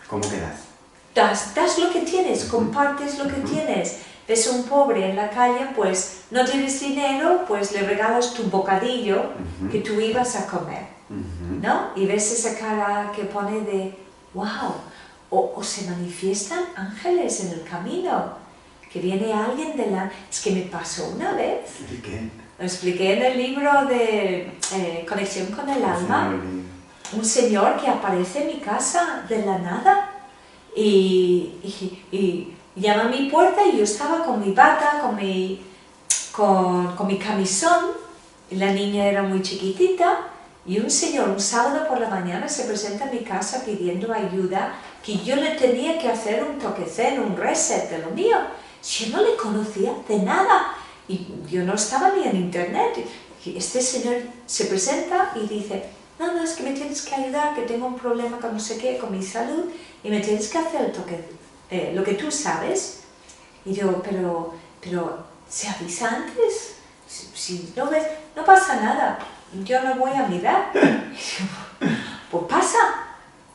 [SPEAKER 1] ¿Cómo que das?
[SPEAKER 2] Das lo que tienes, compartes lo que tienes. Ves a un pobre en la calle, pues no tienes dinero, pues le regalas tu bocadillo que tú ibas a comer, ¿no? Y ves esa cara que pone de, wow, o se manifiestan ángeles en el camino, que viene alguien de la... Es que me pasó una vez.
[SPEAKER 1] ¿De qué?
[SPEAKER 2] Lo expliqué en el libro de Conexión con el Alma. Un señor que aparece en mi casa de la nada y llama a mi puerta y yo estaba con mi bata, con mi camisón, y la niña era muy chiquitita y un señor un sábado por la mañana se presenta a mi casa pidiendo ayuda, que yo le tenía que hacer un toquecén, un reset de lo mío. Yo no le conocía de nada y yo no estaba ni en internet. Y este señor se presenta y dice, no, es que me tienes que ayudar, que tengo un problema con no sé qué, con mi salud, y me tienes que hacer el toque, lo que tú sabes. Y digo, pero ¿se avisa antes? Si no ves, no pasa nada, yo no voy a mirar. Y digo, pues pasa.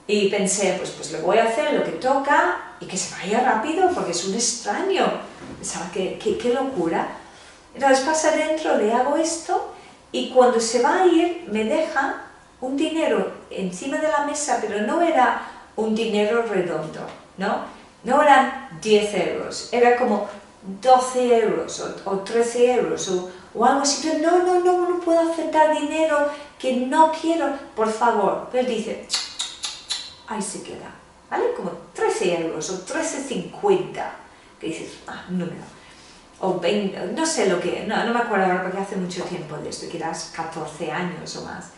[SPEAKER 2] Y pensé, pues le voy a hacer lo que toca y que se vaya rápido porque es un extraño. Pensaba, qué locura. Entonces pasa adentro, le hago esto y cuando se va a ir me deja un dinero encima de la mesa, pero no era un dinero redondo, ¿no? No eran 10 euros, era como 12 euros o 13 euros o algo así. No puedo aceptar dinero que no quiero, por favor. Pero él dice, ahí se queda, ¿vale? Como 13 euros o 13,50, que dices, número. O 20, no sé lo que, no me acuerdo ahora porque hace mucho tiempo de esto, que eras 14 años o más.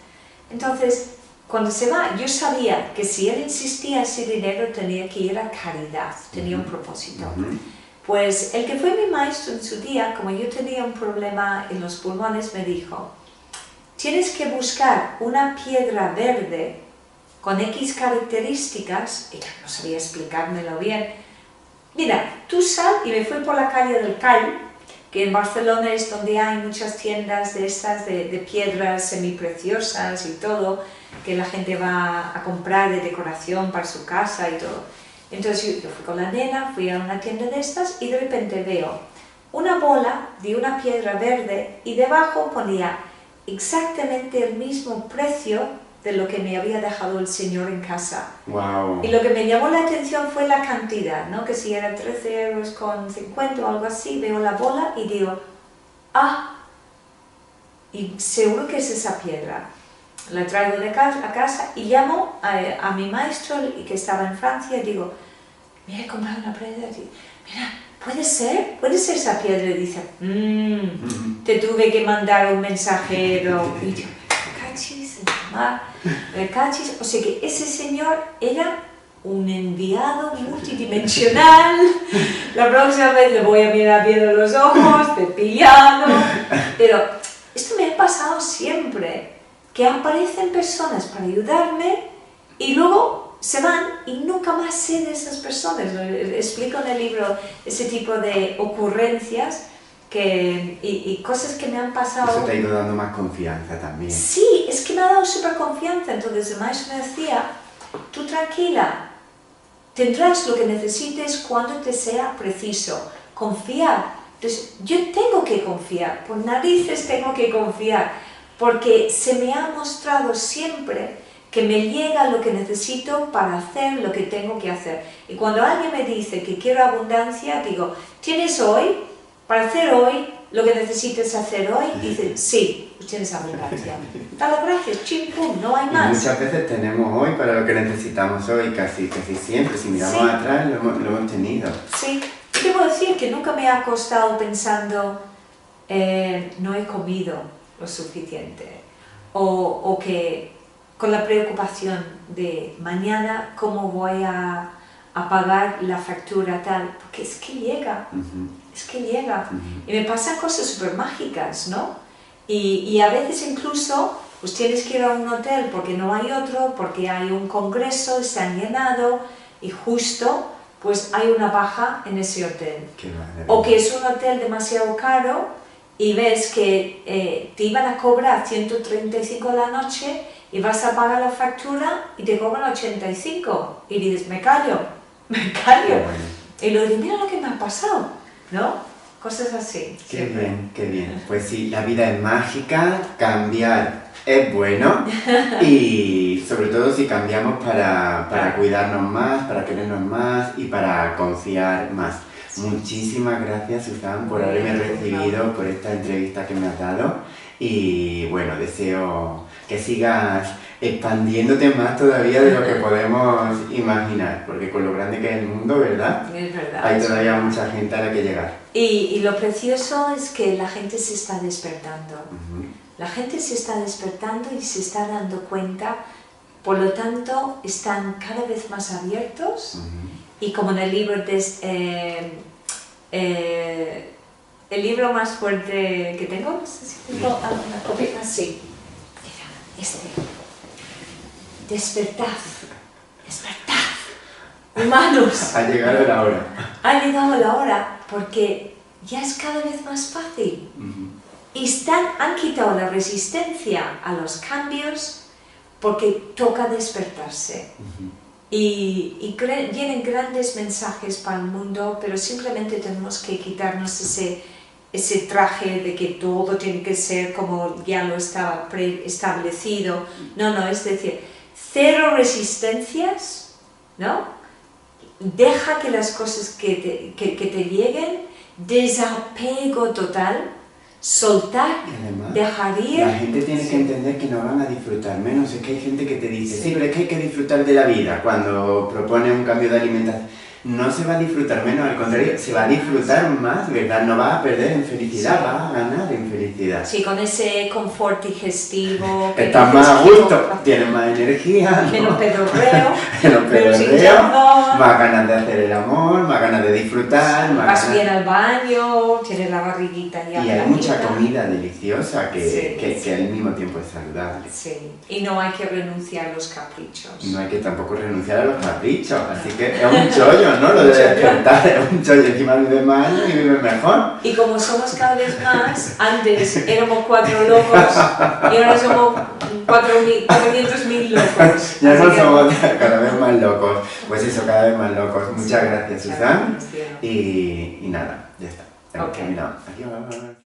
[SPEAKER 2] Entonces, cuando se va, yo sabía que si él insistía ese dinero tenía que ir a caridad, tenía un propósito. Pues el que fue mi maestro en su día, como yo tenía un problema en los pulmones, me dijo, tienes que buscar una piedra verde con X características, y yo no sabía explicármelo bien. Mira, tú sal, y me fui por la calle del Call, que en Barcelona es donde hay muchas tiendas de estas de piedras semipreciosas y todo, que la gente va a comprar de decoración para su casa y todo. Entonces yo fui con la nena, fui a una tienda de estas y de repente veo una bola de una piedra verde y debajo ponía exactamente el mismo precio de lo que me había dejado el señor en casa.
[SPEAKER 1] Wow.
[SPEAKER 2] Y lo que me llamó la atención fue la cantidad, ¿no? Que si era 13 euros con 50 o algo así, veo la bola y digo, y seguro que es esa piedra. La traigo a casa y llamo a mi maestro que estaba en Francia y digo, mira, he comprado una piedra, mira, ¿puede ser esa piedra? Y dice, te tuve que mandar un mensajero. Y yo, o sea que ese señor era un enviado multidimensional. La próxima vez le voy a mirar bien a los ojos, de pillado. Pero esto me ha pasado siempre, que aparecen personas para ayudarme y luego se van y nunca más sé de esas personas. Explico en el libro ese tipo de ocurrencias y cosas que me han pasado.
[SPEAKER 1] Eso te ha ido dando más confianza también.
[SPEAKER 2] Sí, es que me ha dado súper confianza. Entonces el maestro me decía, tú tranquila, tendrás lo que necesites cuando te sea preciso. Confiar. Entonces yo tengo que confiar, por narices tengo que confiar, porque se me ha mostrado siempre que me llega lo que necesito para hacer lo que tengo que hacer. Y cuando alguien me dice que quiero abundancia, digo, ¿tienes hoy? Para hacer hoy lo que necesites hacer hoy, dicen, sí, pues tienes abundancia. Dale gracias, chim, pum, no hay más.
[SPEAKER 1] Y muchas veces tenemos hoy para lo que necesitamos hoy, casi siempre. Si miramos atrás, lo hemos tenido.
[SPEAKER 2] Sí, y debo decir que nunca me ha costado pensando, no he comido lo suficiente, o que con la preocupación de mañana cómo voy a pagar la factura tal, porque es que llega. Es que llega. Y me pasan cosas súper mágicas, ¿no? Y a veces incluso, pues tienes que ir a un hotel porque no hay otro, porque hay un congreso, se han llenado, y justo, pues hay una baja en ese hotel. O que es un hotel demasiado caro, y ves que te iban a cobrar 135 la noche, y vas a pagar la factura, y te cobran 85. Y dices, me callo. Y lo dices, mira lo que me ha pasado, ¿no? Cosas así.
[SPEAKER 1] Qué bien, qué bien. Pues sí, la vida es mágica, cambiar es bueno y sobre todo si cambiamos para cuidarnos más, para querernos más y para confiar más. Muchísimas gracias, Susan, por haberme recibido, por esta entrevista que me has dado y bueno, deseo que sigas expandiéndote más todavía de lo que podemos imaginar, porque con lo grande que es el mundo, ¿verdad?
[SPEAKER 2] Es verdad.
[SPEAKER 1] Hay todavía mucha gente a la que llegar.
[SPEAKER 2] Y lo precioso es que la gente se está despertando. La gente se está despertando y se está dando cuenta, por lo tanto están cada vez más abiertos y como en el libro el libro más fuerte que tengo, no sé si tengo alguna copia así. Despertad, humanos.
[SPEAKER 1] Ha llegado la hora.
[SPEAKER 2] Ha llegado la hora porque ya es cada vez más fácil. Y han quitado la resistencia a los cambios porque toca despertarse. Y vienen grandes mensajes para el mundo, pero simplemente tenemos que quitarnos ese traje de que todo tiene que ser como ya lo estaba preestablecido. No, es decir, cero resistencias, ¿no? Deja que las cosas que te lleguen, desapego total, soltar,
[SPEAKER 1] además,
[SPEAKER 2] dejar ir.
[SPEAKER 1] La gente tiene que entender que no van a disfrutar menos. Es que hay gente que te dice, sí, pero es que hay que disfrutar de la vida cuando propone un cambio de alimentación. No se va a disfrutar menos, al contrario, se va a disfrutar más, ¿verdad? No vas a perder en felicidad, vas a ganar en felicidad.
[SPEAKER 2] Sí, con ese confort digestivo.
[SPEAKER 1] Estás más a gusto, tienes más energía.
[SPEAKER 2] Menos pedorreo.
[SPEAKER 1] Menos pedorreo, más ganas de hacer el amor, más ganas de disfrutar.
[SPEAKER 2] Vas bien al baño, tienes la barriguita ya.
[SPEAKER 1] Y hay mucha comida deliciosa que al mismo tiempo es saludable.
[SPEAKER 2] Sí, y no hay que renunciar a los caprichos.
[SPEAKER 1] No hay que tampoco renunciar a los caprichos, así que es un chollo, ¿no? Lo de despertar es un chollo, encima vives más años y vives mejor.
[SPEAKER 2] Y como somos cada vez más, antes éramos 4 locos y ahora somos 400.000 locos.
[SPEAKER 1] Ya no somos cada vez más locos, pues eso, cada vez más locos. Muchas gracias, Susan. Y nada, ya está. Hemos terminado. Adiós.